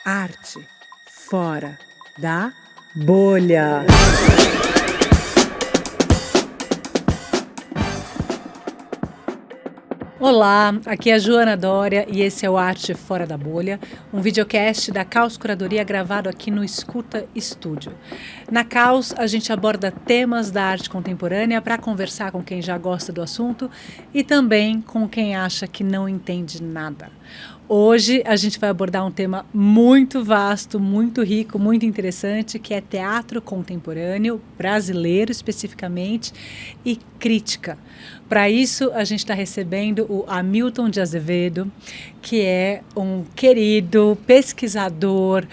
Arte fora da bolha. Olá, aqui é a Joana Dória e esse é o Arte Fora da Bolha, um videocast da Caos Curadoria gravado aqui no Escuta Estúdio. Na Caos, a gente aborda temas da arte contemporânea para conversar com quem já gosta do assunto e também com quem acha que não entende nada. Hoje a gente vai abordar um tema muito vasto, muito rico, muito interessante, que é teatro contemporâneo, brasileiro especificamente, e crítica. Para isso, a gente está recebendo o Hamilton de Azevedo, que é um querido pesquisador,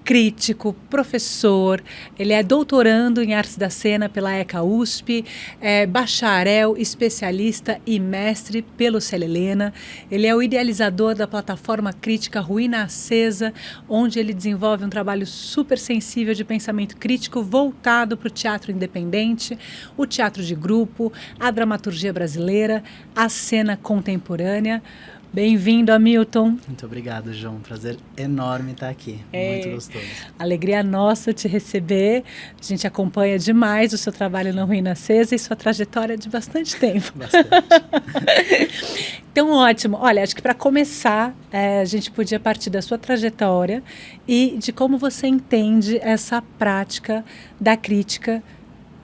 crítico, professor, ele é doutorando em artes da cena pela ECA USP, é bacharel, especialista e mestre pelo Célia Helena. Ele é o idealizador da plataforma crítica Ruína Acesa, onde ele desenvolve um trabalho super sensível de pensamento crítico voltado para o teatro independente, o teatro de grupo, a dramaturgia brasileira, a cena contemporânea. Bem-vindo, Hamilton. Muito obrigado, João. Prazer enorme estar aqui. Muito gostoso. Alegria nossa te receber. A gente acompanha demais o seu trabalho na Ruína Acesa e sua trajetória de bastante tempo. Bastante. Então, ótimo. Olha, acho que para começar, a gente podia partir da sua trajetória e de como você entende essa prática da crítica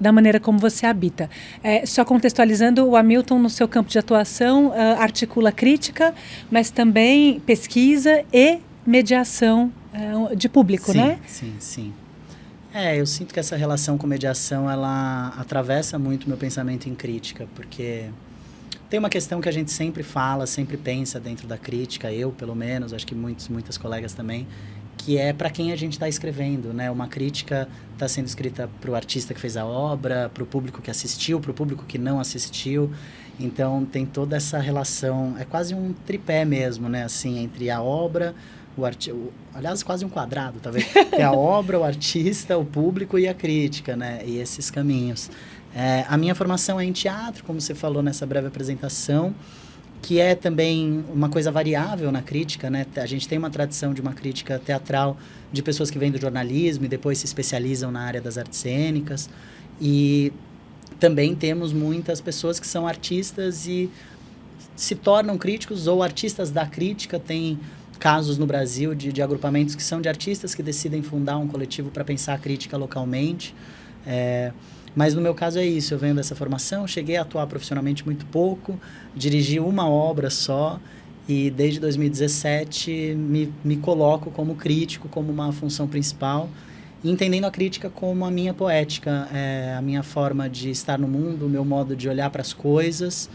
da maneira como você habita. Só contextualizando, o Hamilton, no seu campo de atuação, articula crítica, mas também pesquisa e mediação de público, sim, né? Sim. Eu sinto que essa relação com mediação, ela atravessa muito meu pensamento em crítica, porque tem uma questão que a gente sempre fala, sempre pensa dentro da crítica, eu pelo menos, acho que muitas colegas também, que é para quem a gente está escrevendo, né? Uma crítica está sendo escrita para o artista que fez a obra, para o público que assistiu, para o público que não assistiu. Então, tem toda essa relação, é quase um tripé mesmo, né? Assim, entre a obra, aliás, quase um quadrado, talvez. É a obra, o artista, o público e a crítica, né? E esses caminhos. A minha formação é em teatro, como você falou nessa breve apresentação, que é também uma coisa variável na crítica, né? A gente tem uma tradição de uma crítica teatral de pessoas que vêm do jornalismo e depois se especializam na área das artes cênicas. E também temos muitas pessoas que são artistas e se tornam críticos ou artistas da crítica. Tem casos no Brasil de agrupamentos que são de artistas que decidem fundar um coletivo para pensar a crítica localmente. Mas no meu caso é isso, eu venho dessa formação, cheguei a atuar profissionalmente muito pouco, dirigi uma obra só e desde 2017 me coloco como crítico, como uma função principal, entendendo a crítica como a minha poética, a minha forma de estar no mundo, o meu modo de olhar para as coisas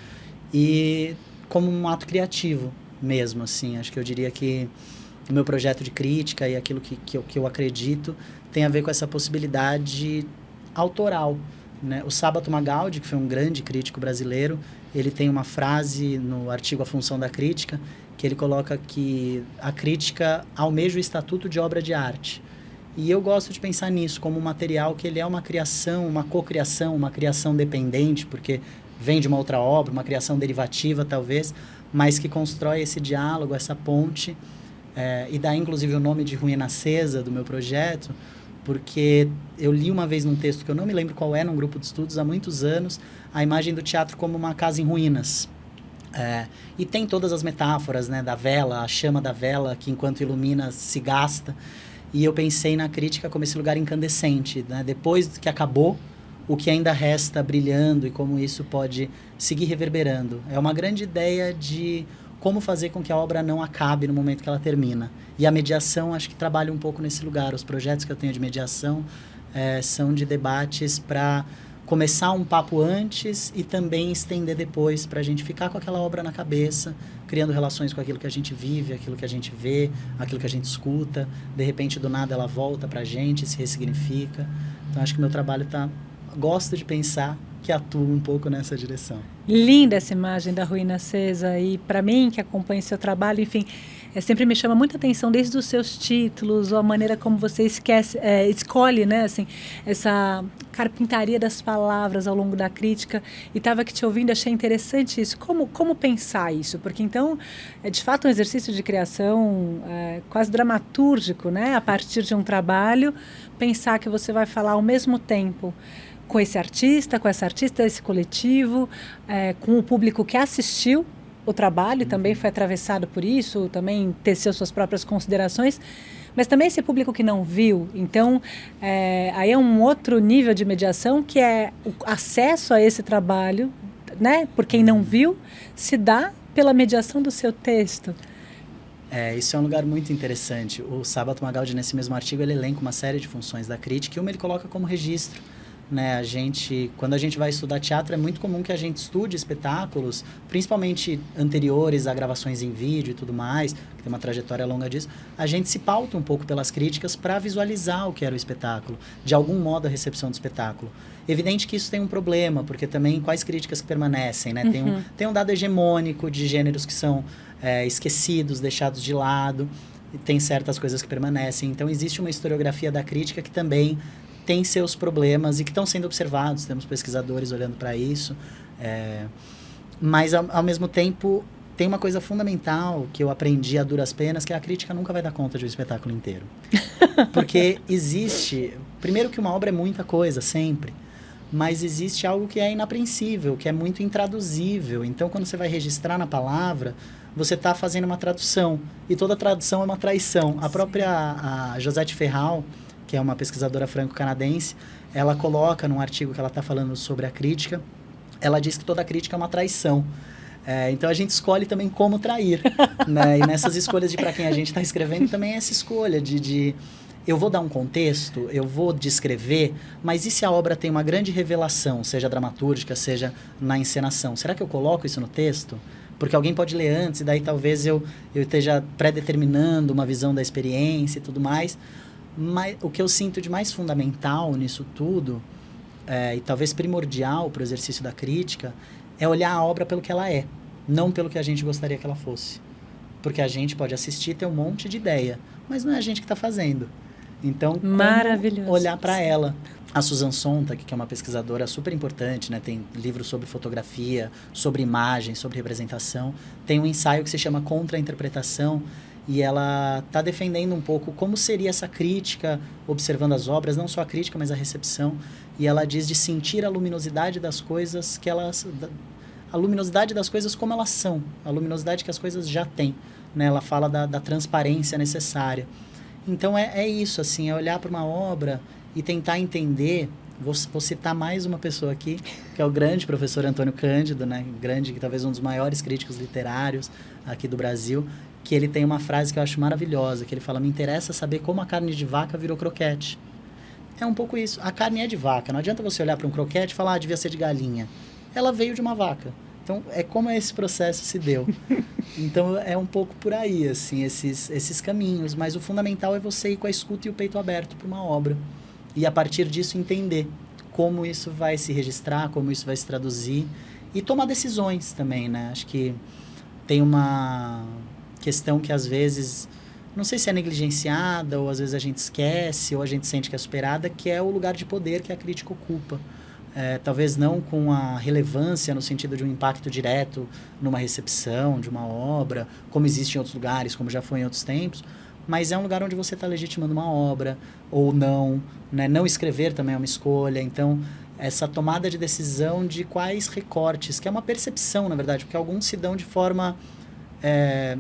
e como um ato criativo mesmo, assim. Acho que eu diria que o meu projeto de crítica e aquilo que eu acredito tem a ver com essa possibilidade autoral, né? O Sábato Magaldi, que foi um grande crítico brasileiro, ele tem uma frase no artigo A Função da Crítica, que ele coloca que a crítica almeja o estatuto de obra de arte. E eu gosto de pensar nisso como um material que ele é uma criação, uma cocriação, uma criação dependente, porque vem de uma outra obra, uma criação derivativa talvez, mas que constrói esse diálogo, essa ponte, e dá inclusive o nome de Ruína Acesa do meu projeto, porque eu li uma vez num texto que eu não me lembro qual é, num grupo de estudos, há muitos anos, a imagem do teatro como uma casa em ruínas. E tem todas as metáforas, né, da vela, a chama da vela, que enquanto ilumina se gasta. E eu pensei na crítica como esse lugar incandescente, né, depois que acabou, o que ainda resta brilhando e como isso pode seguir reverberando. É uma grande ideia de como fazer com que a obra não acabe no momento que ela termina. E a mediação, acho que trabalha um pouco nesse lugar. Os projetos que eu tenho de mediação são de debates para começar um papo antes e também estender depois, para a gente ficar com aquela obra na cabeça, criando relações com aquilo que a gente vive, aquilo que a gente vê, aquilo que a gente escuta. De repente, do nada, ela volta para a gente, se ressignifica. Então, acho que o meu trabalho gosto de pensar que atua um pouco nessa direção. Linda essa imagem da ruína acesa, e para mim que acompanha seu trabalho, enfim, sempre me chama muita atenção desde os seus títulos, ou a maneira como você escolhe, né, assim, essa carpintaria das palavras ao longo da crítica. E estava aqui te ouvindo, achei interessante isso. Como pensar isso? Porque então é de fato um exercício de criação quase dramatúrgico, né, a partir de um trabalho, pensar que você vai falar ao mesmo tempo com esse artista, com essa artista, esse coletivo, com o público que assistiu o trabalho, também foi atravessado por isso, também teceu suas próprias considerações, mas também esse público que não viu. Então, aí é um outro nível de mediação, que é o acesso a esse trabalho, né, por quem não viu, se dá pela mediação do seu texto. Isso é um lugar muito interessante. O Sábato Magaldi, nesse mesmo artigo, ele elenca uma série de funções da crítica, e uma ele coloca como registro. Né, quando a gente vai estudar teatro, é muito comum que a gente estude espetáculos, principalmente anteriores a gravações em vídeo e tudo mais, que tem uma trajetória longa disso. A gente se pauta um pouco pelas críticas para visualizar o que era o espetáculo, de algum modo a recepção do espetáculo. Evidente que isso tem um problema, porque também quais críticas que permanecem, né? Tem um dado hegemônico de gêneros que são esquecidos, deixados de lado, e tem certas coisas que permanecem. Então existe uma historiografia da crítica que também tem seus problemas e que estão sendo observados, temos pesquisadores olhando para isso, mas ao mesmo tempo tem uma coisa fundamental que eu aprendi a duras penas, que a crítica nunca vai dar conta de um espetáculo inteiro. Porque primeiro que uma obra é muita coisa, sempre, mas existe algo que é inapreensível, que é muito intraduzível. Então, quando você vai registrar na palavra, você está fazendo uma tradução, e toda tradução é uma traição. A própria a Josette Ferral, que é uma pesquisadora franco-canadense, ela coloca num artigo que ela está falando sobre a crítica, ela diz que toda crítica é uma traição. Então, a gente escolhe também como trair. Né? E nessas escolhas de para quem a gente está escrevendo, também é essa escolha de eu vou dar um contexto, eu vou descrever, mas e se a obra tem uma grande revelação, seja dramatúrgica, seja na encenação? Será que eu coloco isso no texto? Porque alguém pode ler antes, e daí talvez eu esteja pré-determinando uma visão da experiência e tudo mais. Mas o que eu sinto de mais fundamental nisso tudo, e talvez primordial para o exercício da crítica, é olhar a obra pelo que ela é, não pelo que a gente gostaria que ela fosse. Porque a gente pode assistir e ter um monte de ideia, mas não é a gente que está fazendo. Então, como olhar para ela? A Susan Sontag, que é uma pesquisadora super importante, né? Tem livros sobre fotografia, sobre imagem, sobre representação. Tem um ensaio que se chama Contra a Interpretação, e ela está defendendo um pouco como seria essa crítica, observando as obras, não só a crítica, mas a recepção. E ela diz de sentir a luminosidade das coisas a luminosidade das coisas como elas são, a luminosidade que as coisas já têm. Né? Ela fala da transparência necessária. Então é isso, assim, é olhar para uma obra e tentar entender. Vou citar mais uma pessoa aqui, que é o grande professor Antônio Cândido, né? Talvez um dos maiores críticos literários aqui do Brasil, que ele tem uma frase que eu acho maravilhosa, que ele fala: me interessa saber como a carne de vaca virou croquete. É um pouco isso. A carne é de vaca. Não adianta você olhar para um croquete e falar, devia ser de galinha. Ela veio de uma vaca. Então, é como esse processo se deu. Então, é um pouco por aí, assim, esses caminhos. Mas o fundamental é você ir com a escuta e o peito aberto para uma obra. E, a partir disso, entender como isso vai se registrar, como isso vai se traduzir. E tomar decisões também, né? Acho que tem uma questão que, às vezes, não sei se é negligenciada, ou às vezes a gente esquece, ou a gente sente que é superada, que é o lugar de poder que a crítica ocupa. Talvez não com a relevância no sentido de um impacto direto numa recepção de uma obra, como existe em outros lugares, como já foi em outros tempos, mas é um lugar onde você está legitimando uma obra, ou não, né? Não escrever também é uma escolha. Então, essa tomada de decisão de quais recortes, que é uma percepção, na verdade, porque alguns se dão de forma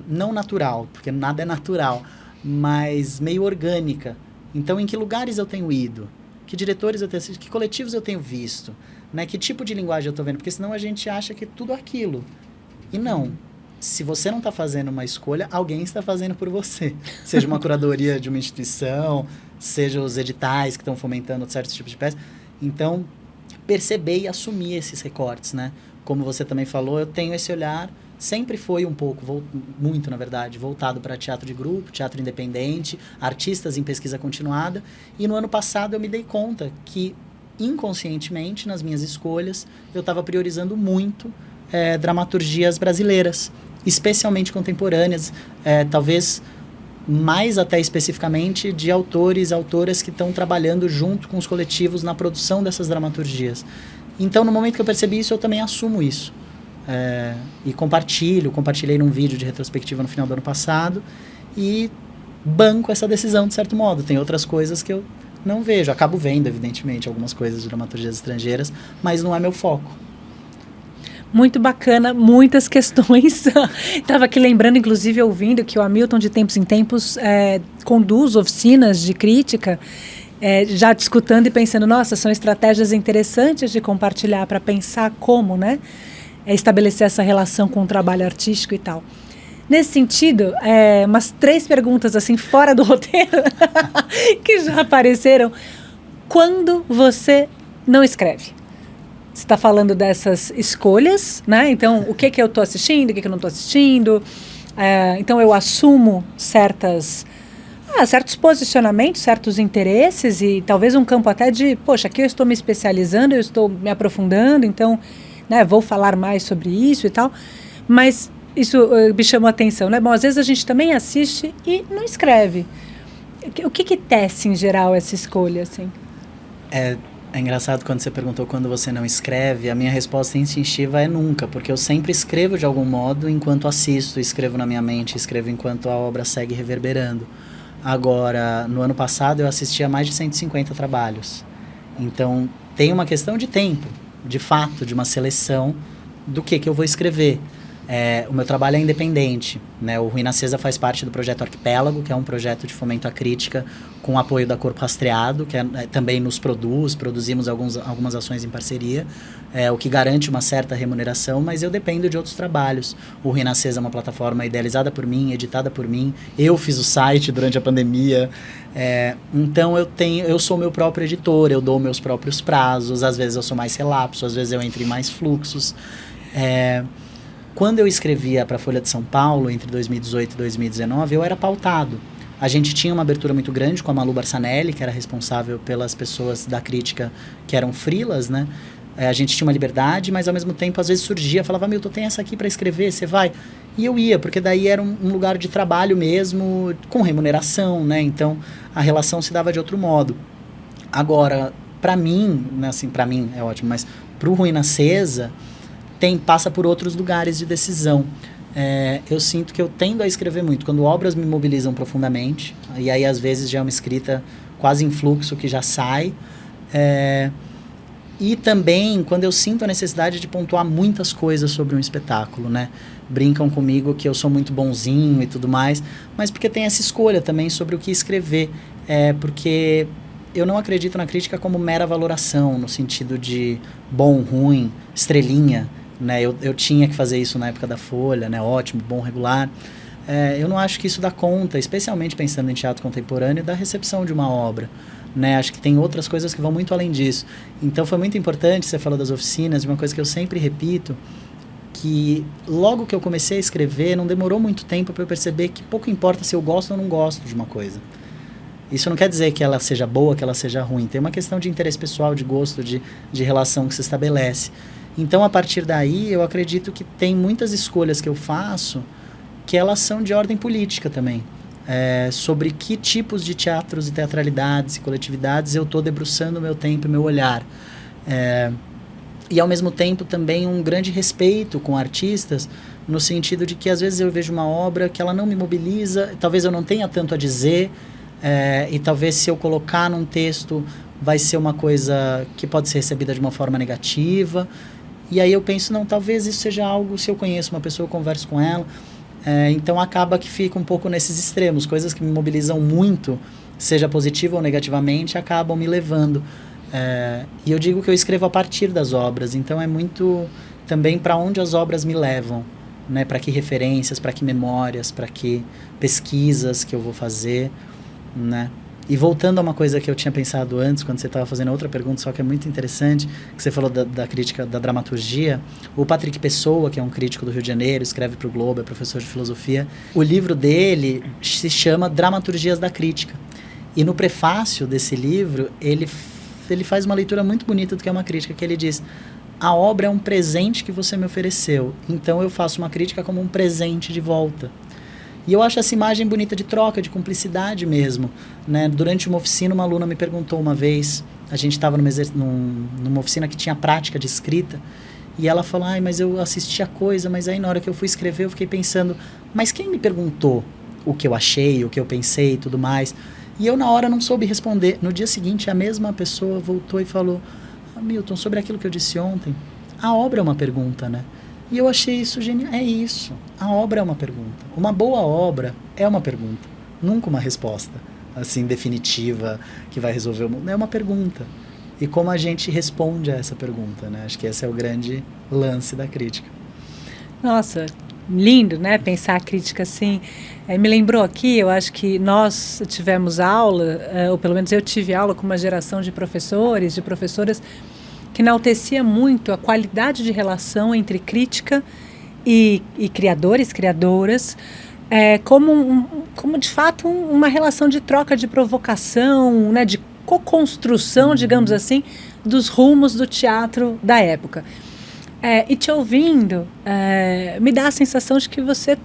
não natural, porque nada é natural, mas meio orgânica. Então, em que lugares eu tenho ido? Que diretores eu tenho assistido? Que coletivos eu tenho visto? Né? Que tipo de linguagem eu estou vendo? Porque senão a gente acha que tudo é aquilo. E não. Se você não está fazendo uma escolha, alguém está fazendo por você. Seja uma curadoria de uma instituição, seja os editais que estão fomentando certos tipos de peças. Então, perceber e assumir esses recortes, né? Como você também falou, eu tenho esse olhar, sempre foi um pouco, muito na verdade, voltado para teatro de grupo, teatro independente, artistas em pesquisa continuada. E no ano passado eu me dei conta que inconscientemente, nas minhas escolhas, eu estava priorizando muito dramaturgias brasileiras, especialmente contemporâneas, talvez mais até especificamente de autores, autoras que estão trabalhando junto com os coletivos na produção dessas dramaturgias. Então, no momento que eu percebi isso, eu também assumo isso. E compartilhei num vídeo de retrospectiva no final do ano passado e banco essa decisão, de certo modo. Tem outras coisas que eu não vejo. Acabo vendo, evidentemente, algumas coisas de dramaturgias estrangeiras, mas não é meu foco. Muito bacana, muitas questões. Estava aqui lembrando, inclusive, ouvindo que o Hamilton, de tempos em tempos, conduz oficinas de crítica, já discutindo e pensando, nossa, são estratégias interessantes de compartilhar para pensar como, né, estabelecer essa relação com o trabalho artístico e tal. Nesse sentido, umas 3 perguntas assim fora do roteiro que já apareceram. Quando você não escreve? Você está falando dessas escolhas, né? Então, o que eu estou assistindo, o que eu não estou assistindo. Então, eu assumo certos posicionamentos, certos interesses e talvez um campo até de, poxa, aqui eu estou me especializando, eu estou me aprofundando, então, né, vou falar mais sobre isso e tal. Mas isso me chamou a atenção, né? Bom, às vezes a gente também assiste e não escreve. O que tece, em geral, essa escolha, assim? É engraçado quando você perguntou quando você não escreve, a minha resposta instintiva é nunca, porque eu sempre escrevo de algum modo enquanto assisto, escrevo na minha mente, escrevo enquanto a obra segue reverberando. Agora, no ano passado eu assisti a mais de 150 trabalhos. Então, tem uma questão de tempo, de fato, de uma seleção do que eu vou escrever. O meu trabalho é independente, né? O Ruína Acesa faz parte do projeto Arquipélago, que é um projeto de fomento à crítica com apoio da Corpo Rastreado, que também nos produzimos algumas ações em parceria, o que garante uma certa remuneração, mas eu dependo de outros trabalhos. O Ruína Acesa é uma plataforma idealizada por mim, editada por mim, eu fiz o site durante a pandemia, então eu sou meu próprio editor, eu dou meus próprios prazos, às vezes eu sou mais relapso, às vezes eu entro em mais fluxos. Quando eu escrevia para a Folha de São Paulo, entre 2018 e 2019, eu era pautado. A gente tinha uma abertura muito grande com a Malu Barsanelli, que era responsável pelas pessoas da crítica que eram freelas, né? A gente tinha uma liberdade, mas ao mesmo tempo, às vezes surgia, falava, Milton, tem essa aqui para escrever, você vai? E eu ia, porque daí era um lugar de trabalho mesmo, com remuneração, né? Então, a relação se dava de outro modo. Agora, para mim, né, assim, para mim é ótimo, mas para o Ruína Acesa, passa por outros lugares de decisão. Eu sinto que eu tendo a escrever muito quando obras me mobilizam profundamente, e aí às vezes já é uma escrita quase em fluxo que já sai, e também quando eu sinto a necessidade de pontuar muitas coisas sobre um espetáculo, né? Brincam comigo que eu sou muito bonzinho e tudo mais, mas porque tem essa escolha também sobre o que escrever, porque eu não acredito na crítica como mera valoração, no sentido de bom, ruim, estrelinha, né? Eu tinha que fazer isso na época da Folha, né? Ótimo, bom, regular. Eu não acho que isso dá conta, especialmente pensando em teatro contemporâneo, da recepção de uma obra, né? Acho que tem outras coisas que vão muito além disso. Então foi muito importante, você falou das oficinas, uma coisa que eu sempre repito, que logo que eu comecei a escrever, não demorou muito tempo para eu perceber que pouco importa se eu gosto ou não gosto de uma coisa. Isso não quer dizer que ela seja boa, que ela seja ruim. Tem uma questão de interesse pessoal, de gosto, de relação que se estabelece. Então, a partir daí, eu acredito que tem muitas escolhas que eu faço que elas são de ordem política também. Sobre que tipos de teatros e teatralidades e coletividades eu estou debruçando o meu tempo e meu olhar. E, ao mesmo tempo, também um grande respeito com artistas, no sentido de que, às vezes, eu vejo uma obra que ela não me mobiliza, talvez eu não tenha tanto a dizer, e talvez se eu colocar num texto vai ser uma coisa que pode ser recebida de uma forma negativa. E aí eu penso, não, talvez isso seja algo, se eu conheço uma pessoa, eu converso com ela. Então acaba que fica um pouco nesses extremos. Coisas que me mobilizam muito, seja positivo ou negativamente, acabam me levando. E eu digo que eu escrevo a partir das obras. Então é muito também para onde as obras me levam, né? Para que referências, para que memórias, para que pesquisas que eu vou fazer, né? E voltando a uma coisa que eu tinha pensado antes, quando você estava fazendo outra pergunta, só que é muito interessante, que você falou da crítica da dramaturgia, o Patrick Pessoa, que é um crítico do Rio de Janeiro, escreve para o Globo, é professor de filosofia, o livro dele se chama Dramaturgias da Crítica. E no prefácio desse livro, ele ele faz uma leitura muito bonita do que é uma crítica, que ele diz: a obra é um presente que você me ofereceu, então eu faço uma crítica como um presente de volta. E eu acho essa imagem bonita de troca, de cumplicidade mesmo, né? Durante uma oficina, uma aluna me perguntou uma vez, a gente estava numa oficina que tinha prática de escrita, e ela falou: ai, mas eu assisti a coisa, mas aí na hora que eu fui escrever eu fiquei pensando, mas quem me perguntou o que eu achei, o que eu pensei e tudo mais? E eu na hora não soube responder. No dia seguinte, a mesma pessoa voltou e falou: Milton, sobre aquilo que eu disse ontem, a obra é uma pergunta, né? E eu achei isso genial. É isso. A obra é uma pergunta. Uma boa obra é uma pergunta. Nunca uma resposta, assim, definitiva, que vai resolver o mundo. É uma pergunta. E como a gente responde a essa pergunta, né? Acho que esse é o grande lance da crítica. Nossa, lindo, né? Pensar a crítica assim. Me lembrou aqui, eu acho que nós tivemos aula, ou pelo menos eu tive aula com uma geração de professores, de professoras, que enaltecia muito a qualidade de relação entre crítica e criadores, criadoras, como de fato uma relação de troca, de provocação, né, de co-construção, digamos assim, dos rumos do teatro da época. E te ouvindo, me dá a sensação de que você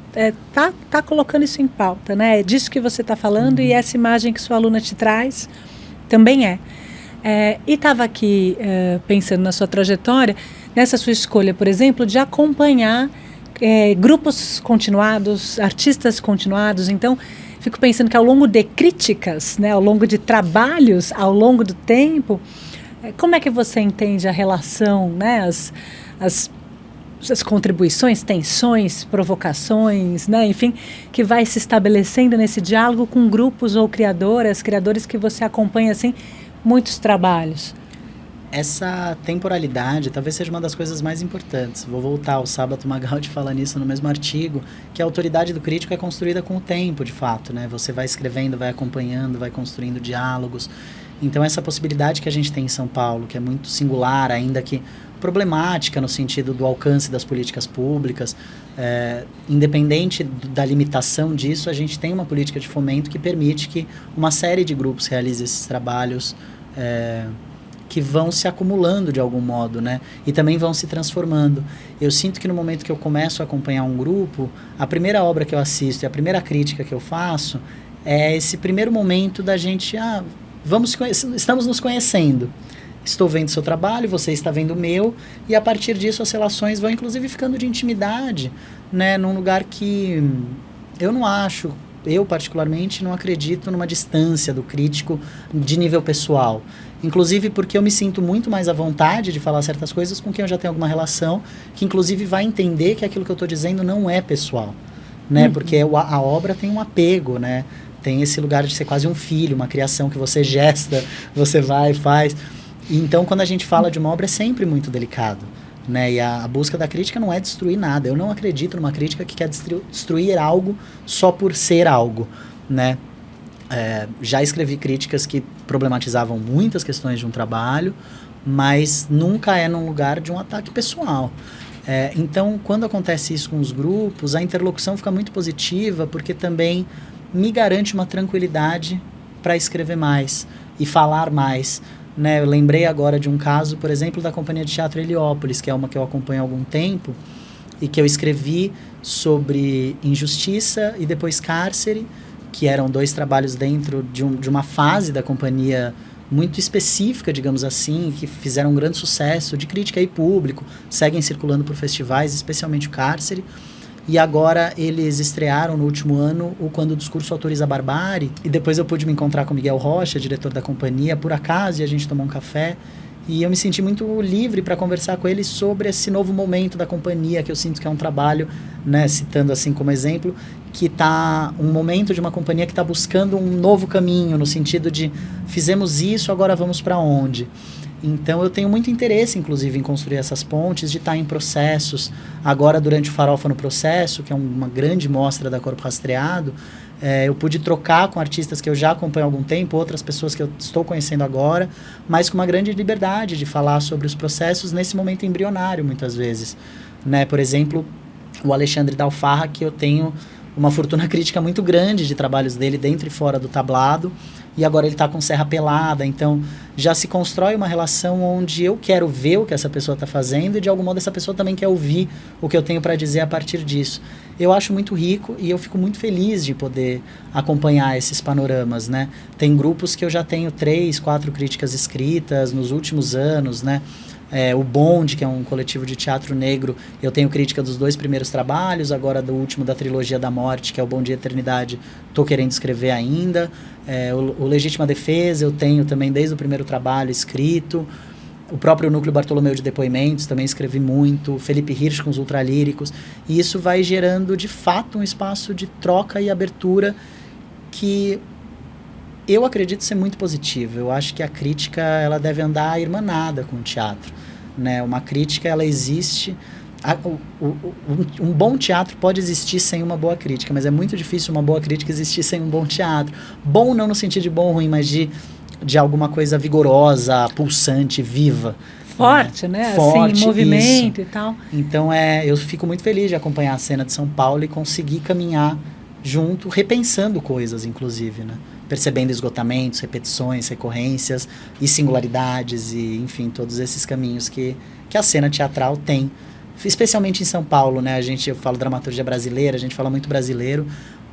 tá colocando isso em pauta, né? É disso que você está falando, e essa imagem que sua aluna te traz também é. E estava aqui pensando na sua trajetória, nessa sua escolha, por exemplo, de acompanhar grupos continuados, artistas continuados. Então, fico pensando que ao longo de críticas, né, ao longo de trabalhos, ao longo do tempo, como é que você entende a relação, né, as contribuições, tensões, provocações, né, enfim, que vai se estabelecendo nesse diálogo com grupos ou criadores que você acompanha assim, muitos trabalhos? Essa temporalidade talvez seja uma das coisas mais importantes. Vou voltar, o Sábato Magaldi fala nisso no mesmo artigo, que a autoridade do crítico é construída com o tempo, de fato, né? Você vai escrevendo, vai acompanhando, vai construindo diálogos. Então, essa possibilidade que a gente tem em São Paulo, que é muito singular, ainda que problemática no sentido do alcance das políticas públicas, independente da limitação disso, a gente tem uma política de fomento que permite que uma série de grupos realize esses trabalhos que vão se acumulando de algum modo, né? E também vão se transformando. Eu sinto que no momento que eu começo a acompanhar um grupo, a primeira obra que eu assisto e a primeira crítica que eu faço é esse primeiro momento da gente, estamos nos conhecendo. Estou vendo seu trabalho, você está vendo o meu, e a partir disso as relações vão inclusive ficando de intimidade, né? Num lugar que eu particularmente não acredito numa distância do crítico de nível pessoal. Inclusive porque eu me sinto muito mais à vontade de falar certas coisas com quem eu já tenho alguma relação, que inclusive vai entender que aquilo que eu estou dizendo não é pessoal, né? Porque a obra tem um apego, né? Tem esse lugar de ser quase um filho, uma criação que você gesta, você vai e faz. Então, quando a gente fala de uma obra, é sempre muito delicado, né? E a busca da crítica não é destruir nada. Eu não acredito numa crítica que quer destruir algo só por ser algo, né? Já escrevi críticas que problematizavam muitas questões de um trabalho, mas nunca é num lugar de um ataque pessoal. Então, quando acontece isso com os grupos, a interlocução fica muito positiva, porque também me garante uma tranquilidade para escrever mais e falar mais, né? Eu lembrei agora de um caso, por exemplo, da Companhia de Teatro Heliópolis, que é uma que eu acompanho há algum tempo, e que eu escrevi sobre injustiça e depois cárcere, que eram 2 trabalhos dentro de uma fase da companhia muito específica, digamos assim, que fizeram um grande sucesso de crítica e público, seguem circulando por festivais, especialmente o Cárcere. E agora eles estrearam no último ano o Quando o Discurso Autoriza a Barbárie, e depois eu pude me encontrar com Miguel Rocha, diretor da companhia, por acaso, e a gente tomou um café. E eu me senti muito livre para conversar com ele sobre esse novo momento da companhia, que eu sinto que é um trabalho, né, citando assim como exemplo, que está um momento de uma companhia que está buscando um novo caminho, no sentido de fizemos isso, agora vamos para onde? Então eu tenho muito interesse, inclusive, em construir essas pontes, de estar em processos. Agora, durante o Farofa no Processo, que é uma grande mostra da Corpo Rastreado, eu pude trocar com artistas que eu já acompanho há algum tempo, outras pessoas que eu estou conhecendo agora, mas com uma grande liberdade de falar sobre os processos nesse momento embrionário, muitas vezes, né? Por exemplo, o Alexandre Dalfarra, que eu tenho uma fortuna crítica muito grande de trabalhos dele dentro e fora do tablado, e agora ele está com Serra Pelada, então já se constrói uma relação onde eu quero ver o que essa pessoa está fazendo e de algum modo essa pessoa também quer ouvir o que eu tenho para dizer a partir disso. Eu acho muito rico e eu fico muito feliz de poder acompanhar esses panoramas, né? Tem grupos que eu já tenho 3, 4 críticas escritas nos últimos anos, né? O Bonde, que é um coletivo de teatro negro, eu tenho crítica dos 2 primeiros trabalhos, agora do último da trilogia da morte, que é o Bom Dia Eternidade, estou querendo escrever ainda. O Legítima Defesa eu tenho também desde o primeiro trabalho escrito. O próprio Núcleo Bartolomeu de Depoimentos, também escrevi muito. Felipe Hirsch com os Ultralíricos. E isso vai gerando, de fato, um espaço de troca e abertura que eu acredito ser muito positivo. Eu acho que a crítica ela deve andar irmanada com o teatro, né? Uma crítica ela existe. Um bom teatro pode existir sem uma boa crítica, mas é muito difícil uma boa crítica existir sem um bom teatro. Bom não no sentido de bom ou ruim, mas de alguma coisa vigorosa, pulsante, viva. Forte, né? Forte, assim, movimento isso. E tal. Então eu fico muito feliz de acompanhar a cena de São Paulo e conseguir caminhar junto, repensando coisas, inclusive, né? Percebendo esgotamentos, repetições, recorrências e singularidades e, enfim, todos esses caminhos que a cena teatral tem, especialmente em São Paulo, né? Eu falo dramaturgia brasileira, a gente fala muito brasileiro,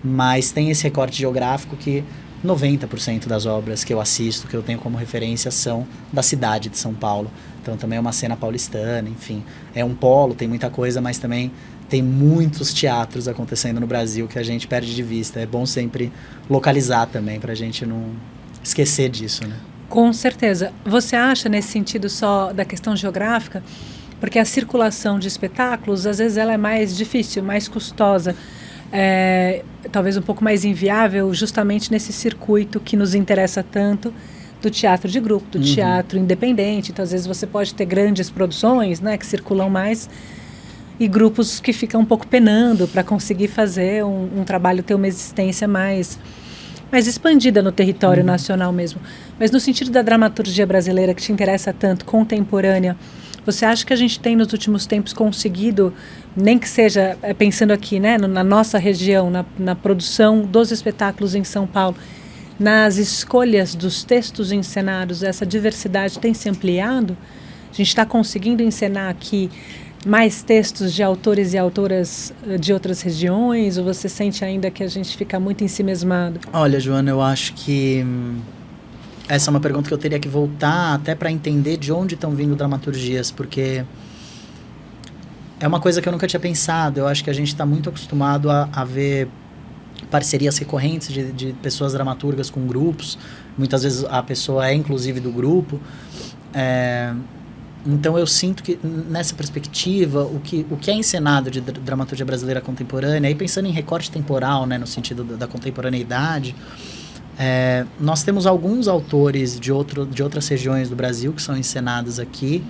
mas tem esse recorte geográfico que 90% das obras que eu assisto, que eu tenho como referência, são da cidade de São Paulo. Então também é uma cena paulistana, enfim. É um polo, tem muita coisa, mas também tem muitos teatros acontecendo no Brasil que a gente perde de vista. É bom sempre localizar também, para a gente não esquecer disso, né? Com certeza. Você acha, nesse sentido só da questão geográfica, porque a circulação de espetáculos, às vezes ela é mais difícil, mais custosa, talvez um pouco mais inviável, justamente nesse circuito que nos interessa tanto, do teatro de grupo, do teatro independente. Então, às vezes você pode ter grandes produções, né, que circulam mais, e grupos que ficam um pouco penando para conseguir fazer um trabalho, ter uma existência mais expandida no território nacional mesmo. Mas no sentido da dramaturgia brasileira, que te interessa tanto, contemporânea, você acha que a gente tem nos últimos tempos conseguido, nem que seja pensando aqui, né, na nossa região, na produção dos espetáculos em São Paulo, nas escolhas dos textos encenados, essa diversidade tem se ampliado? A gente está conseguindo encenar aqui mais textos de autores e autoras de outras regiões? Ou você sente ainda que a gente fica muito ensimesmado? Olha, Joana, eu acho que essa é uma pergunta que eu teria que voltar até para entender de onde estão vindo dramaturgias, porque é uma coisa que eu nunca tinha pensado. Eu acho que a gente está muito acostumado a ver parcerias recorrentes de pessoas dramaturgas com grupos. Muitas vezes a pessoa é inclusive do grupo. Então eu sinto que nessa perspectiva o que é encenado de dramaturgia brasileira contemporânea, aí pensando em recorte temporal, né, no sentido da contemporaneidade, nós temos alguns autores de outras regiões do Brasil que são encenados aqui,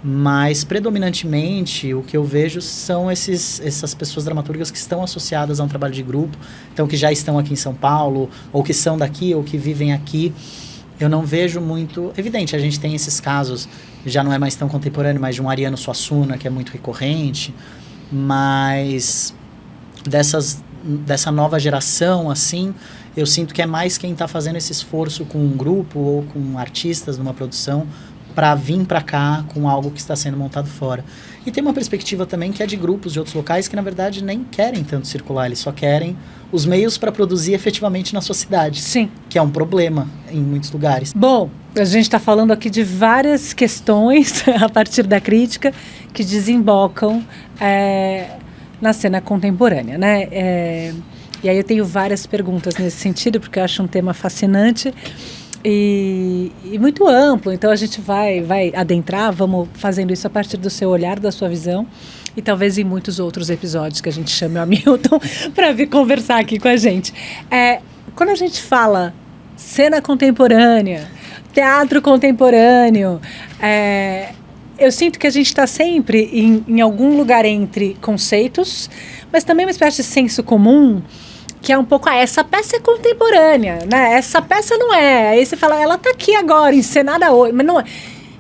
mas predominantemente o que eu vejo são essas pessoas dramaturgas que estão associadas a um trabalho de grupo, então que já estão aqui em São Paulo, ou que são daqui, ou que vivem aqui. Eu não vejo muito... Evidente, a gente tem esses casos, já não é mais tão contemporâneo, mas de um Ariano Suassuna, que é muito recorrente, mas dessa nova geração, assim, eu sinto que é mais quem está fazendo esse esforço com um grupo ou com artistas numa produção para vir para cá com algo que está sendo montado fora. E tem uma perspectiva também que é de grupos de outros locais que, na verdade, nem querem tanto circular, eles só querem os meios para produzir efetivamente na sua cidade. Sim. Que é um problema em muitos lugares. Bom, a gente está falando aqui de várias questões a partir da crítica que desembocam na cena contemporânea, né? E aí eu tenho várias perguntas nesse sentido, porque eu acho um tema fascinante e muito amplo. Então a gente vai adentrar, vamos fazendo isso a partir do seu olhar, da sua visão, e talvez em muitos outros episódios que a gente chame o Hamilton para vir conversar aqui com a gente. Quando a gente fala cena contemporânea, teatro contemporâneo, eu sinto que a gente está sempre em algum lugar entre conceitos, mas também uma espécie de senso comum, que é um pouco, essa peça é contemporânea, né? Essa peça não é. Aí você fala, ela está aqui agora, encenada hoje, mas não é.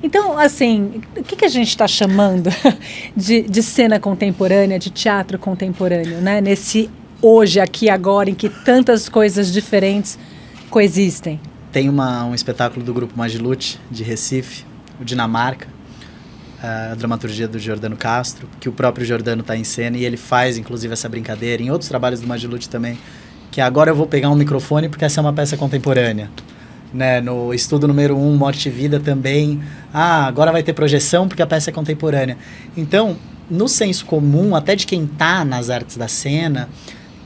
Então, assim, o que a gente está chamando de cena contemporânea, de teatro contemporâneo, né? Nesse hoje, aqui, agora, em que tantas coisas diferentes coexistem? Tem um espetáculo do grupo Magilute, de Recife, o Dinamarca, a dramaturgia do Giordano Castro, que o próprio Giordano está em cena, e ele faz, inclusive, essa brincadeira, em outros trabalhos do Magilute também, que agora eu vou pegar um microfone porque essa é uma peça contemporânea. Né? No estudo número 1, Morte e Vida, também, agora vai ter projeção porque a peça é contemporânea. Então, no senso comum, até de quem está nas artes da cena,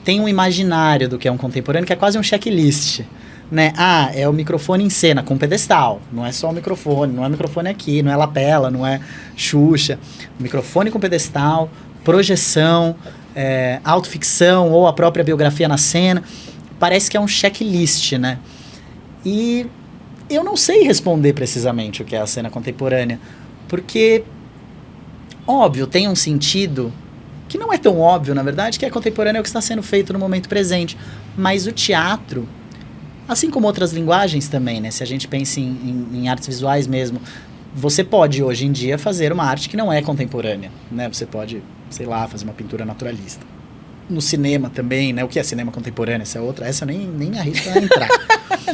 tem um imaginário do que é um contemporâneo, que é quase um checklist. Né? É o microfone em cena, com pedestal. Não é só o microfone, não é microfone aqui, não é lapela, não é Xuxa. Microfone com pedestal, projeção, autoficção ou a própria biografia na cena. Parece que é um checklist, né? E eu não sei responder precisamente o que é a cena contemporânea, porque, óbvio, tem um sentido que não é tão óbvio, na verdade, que é contemporâneo, é o que está sendo feito no momento presente. Mas o teatro, assim como outras linguagens também, né? Se a gente pensa em artes visuais mesmo, você pode, hoje em dia, fazer uma arte que não é contemporânea, né? Você pode, sei lá, fazer uma pintura naturalista. No cinema também, né? O que é cinema contemporâneo? Essa é outra. Essa eu nem me arrisco a entrar.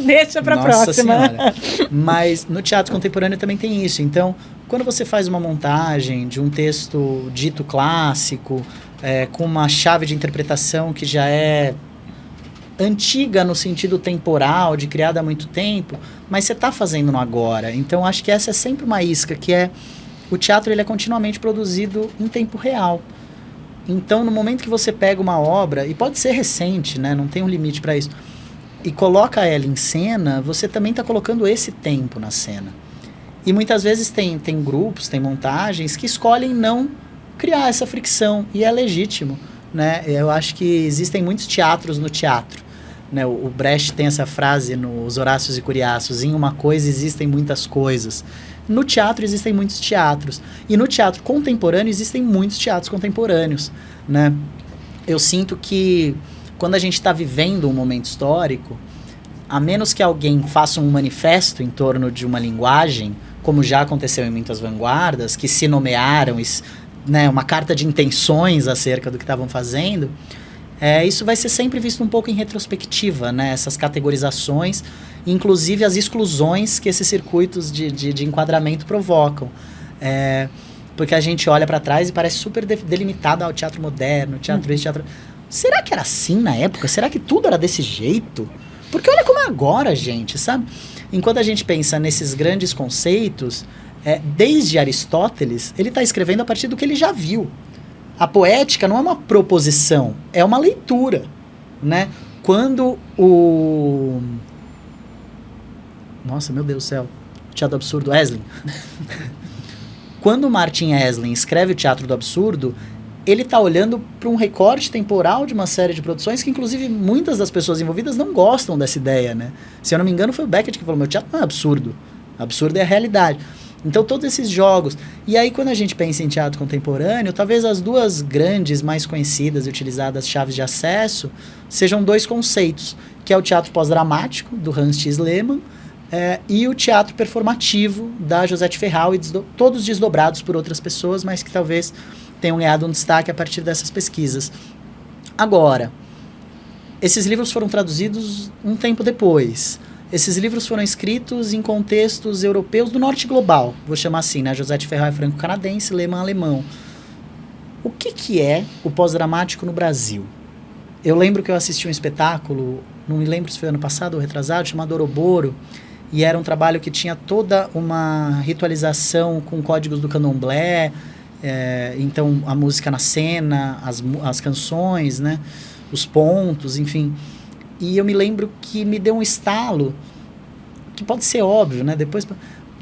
Deixa pra Nossa próxima. Senhora. Mas no teatro contemporâneo também tem isso. Então, quando você faz uma montagem de um texto dito clássico, com uma chave de interpretação que já é antiga no sentido temporal, de criada há muito tempo, mas você está fazendo no agora. Então, acho que essa é sempre uma isca, que é o teatro, ele é continuamente produzido em tempo real. Então, no momento que você pega uma obra, e pode ser recente, né? Não tem um limite para isso, e coloca ela em cena, você também está colocando esse tempo na cena. E muitas vezes tem grupos, tem montagens que escolhem não criar essa fricção, e é legítimo, né? Eu acho que existem muitos teatros no teatro, né? O Brecht tem essa frase nos Horácios e Curiaços: em uma coisa existem muitas coisas. No teatro existem muitos teatros, e no teatro contemporâneo existem muitos teatros contemporâneos, né? Eu sinto que quando a gente está vivendo um momento histórico, a menos que alguém faça um manifesto em torno de uma linguagem, como já aconteceu em muitas vanguardas, que se nomearam, né, uma carta de intenções acerca do que estavam fazendo, isso vai ser sempre visto um pouco em retrospectiva, né? Essas categorizações, inclusive as exclusões que esses circuitos de enquadramento provocam. Porque a gente olha para trás e parece super delimitado ao teatro moderno, teatro esse, teatro... Será que era assim na época? Será que tudo era desse jeito? Porque olha como é agora, gente, sabe? Enquanto a gente pensa nesses grandes conceitos, desde Aristóteles, ele está escrevendo a partir do que ele já viu. A poética não é uma proposição, é uma leitura, né? Quando o... Nossa, meu Deus do céu. O Teatro do Absurdo, Esslin. Quando o Martin Esslin escreve o Teatro do Absurdo, ele está olhando para um recorte temporal de uma série de produções que, inclusive, muitas das pessoas envolvidas não gostam dessa ideia, né? Se eu não me engano, foi o Beckett que falou: meu teatro não é absurdo. Absurdo é a realidade. Então, todos esses jogos. E aí, quando a gente pensa em teatro contemporâneo, talvez as duas grandes, mais conhecidas e utilizadas chaves de acesso sejam dois conceitos, que é o teatro pós-dramático, do Hans Thies Lehmann, e o teatro performativo, da Josette Ferral, e todos desdobrados por outras pessoas, mas que talvez tenham ganhado um destaque a partir dessas pesquisas. Agora, esses livros foram traduzidos um tempo depois. Esses livros foram escritos em contextos europeus do norte global, vou chamar assim, né? Josette Ferral é franco-canadense, Lehmann alemão. O que é o pós-dramático no Brasil? Eu lembro que eu assisti um espetáculo, não me lembro se foi ano passado ou retrasado, chamado Ouroboro, e era um trabalho que tinha toda uma ritualização com códigos do candomblé, então a música na cena, as canções, né? Os pontos, enfim. E eu me lembro que me deu um estalo, que pode ser óbvio, né? Depois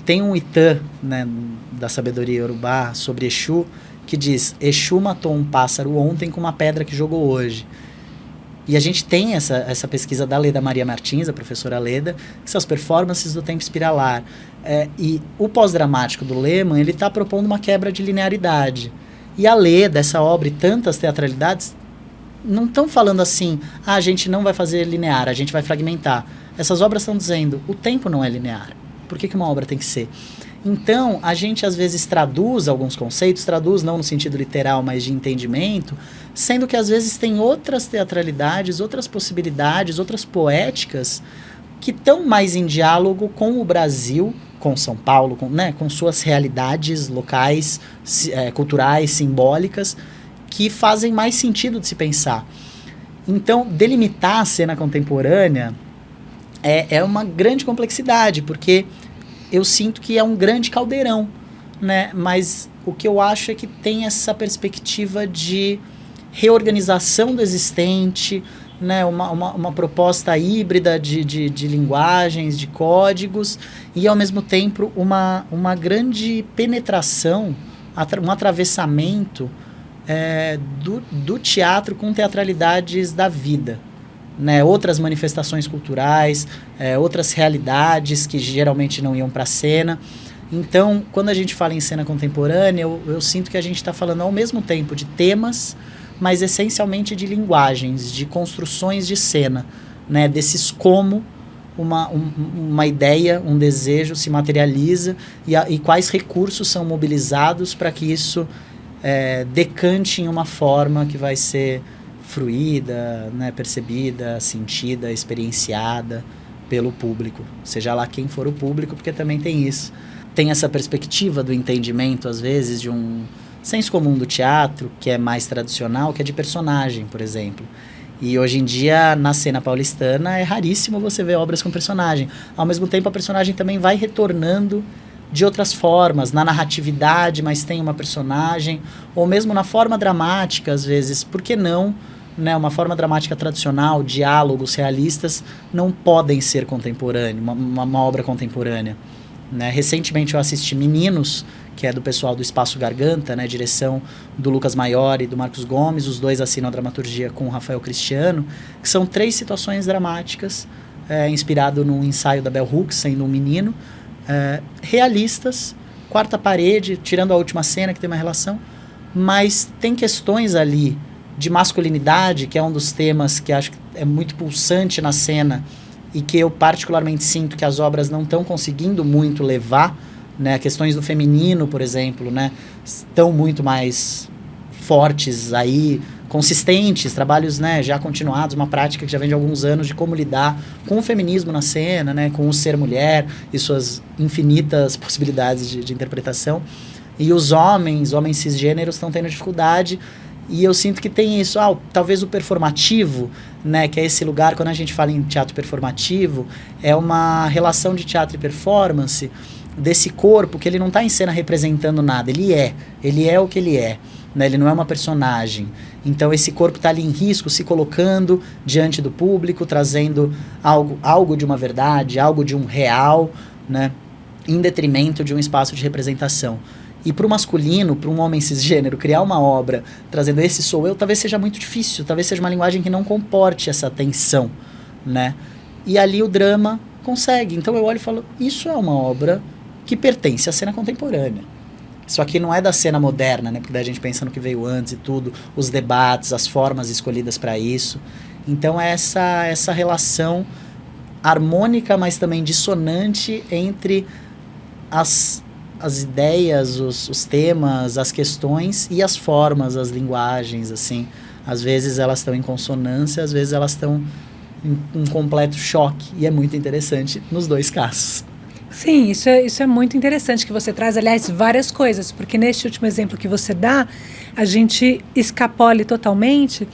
tem um Itã, né, da sabedoria iorubá sobre Exu, que diz: Exu matou um pássaro ontem com uma pedra que jogou hoje. E a gente tem essa pesquisa da Leda Maria Martins, a professora Leda, que são as performances do tempo espiralar. E o pós-dramático do Lehmann, ele está propondo uma quebra de linearidade. E a Leda, essa obra e tantas teatralidades, não estão falando assim: a gente não vai fazer linear, a gente vai fragmentar. Essas obras estão dizendo: o tempo não é linear. Por que uma obra tem que ser? Então, a gente às vezes traduz alguns conceitos, traduz não no sentido literal, mas de entendimento, sendo que às vezes tem outras teatralidades, outras possibilidades, outras poéticas que estão mais em diálogo com o Brasil, com São Paulo, com suas realidades locais, culturais, simbólicas, que fazem mais sentido de se pensar. Então, delimitar a cena contemporânea é uma grande complexidade, porque eu sinto que é um grande caldeirão, né? Mas o que eu acho é que tem essa perspectiva de reorganização do existente, né? Uma proposta híbrida de linguagens, de códigos, e ao mesmo tempo uma grande penetração, um atravessamento do teatro com teatralidades da vida. Né, outras manifestações culturais, outras realidades que geralmente não iam para a cena. Então, quando a gente fala em cena contemporânea, eu sinto que a gente está falando ao mesmo tempo de temas, mas essencialmente de linguagens, de construções de cena, né, desses como uma ideia, um desejo se materializa e quais recursos são mobilizados para que isso decante em uma forma que vai ser fruída, né, percebida, sentida, experienciada pelo público, seja lá quem for o público, porque também tem isso. Tem essa perspectiva do entendimento, às vezes, de um senso comum do teatro, que é mais tradicional, que é de personagem, por exemplo. E hoje em dia, na cena paulistana, é raríssimo você ver obras com personagem. Ao mesmo tempo, a personagem também vai retornando de outras formas, na narratividade, mas tem uma personagem, ou mesmo na forma dramática, às vezes, por que não? Né, uma forma dramática tradicional, diálogos realistas, não podem ser contemporâneos, uma obra contemporânea. Né? Recentemente eu assisti Meninos, que é do pessoal do Espaço Garganta, né, direção do Lucas Maior e do Marcos Gomes, os dois assinam a dramaturgia com o Rafael Cristiano, que são 3 situações dramáticas, inspirado num ensaio da Bell Hooks, sendo um menino, realistas, quarta parede, tirando a última cena que tem uma relação, mas tem questões ali de masculinidade, que é um dos temas que acho que é muito pulsante na cena e que eu particularmente sinto que as obras não estão conseguindo muito levar, né? Questões do feminino, por exemplo, né? Estão muito mais fortes aí, consistentes, trabalhos, né, já continuados, uma prática que já vem de alguns anos de como lidar com o feminismo na cena, né, com o ser mulher e suas infinitas possibilidades de interpretação. E os homens cisgêneros estão tendo dificuldade. E eu sinto que tem isso, talvez o performativo, né, que é esse lugar, quando a gente fala em teatro performativo, é uma relação de teatro e performance desse corpo que ele não está em cena representando nada, ele é o que ele é, né, ele não é uma personagem. Então esse corpo está ali em risco, se colocando diante do público, trazendo algo de uma verdade, algo de um real, né, em detrimento de um espaço de representação. E para o masculino, para um homem cisgênero, criar uma obra trazendo esse sou eu, talvez seja muito difícil, talvez seja uma linguagem que não comporte essa tensão, né? E ali o drama consegue. Então eu olho e falo, isso é uma obra que pertence à cena contemporânea. Isso aqui não é da cena moderna, né? Porque daí a gente pensa no que veio antes e tudo, os debates, as formas escolhidas para isso. Então é essa relação harmônica, mas também dissonante entre as ideias, os temas, as questões e as formas, as linguagens, assim. Às vezes elas estão em consonância, às vezes elas estão em um completo choque. E é muito interessante nos dois casos. Sim, isso é muito interessante que você traz, aliás, várias coisas, porque neste último exemplo que você dá, a gente escapole totalmente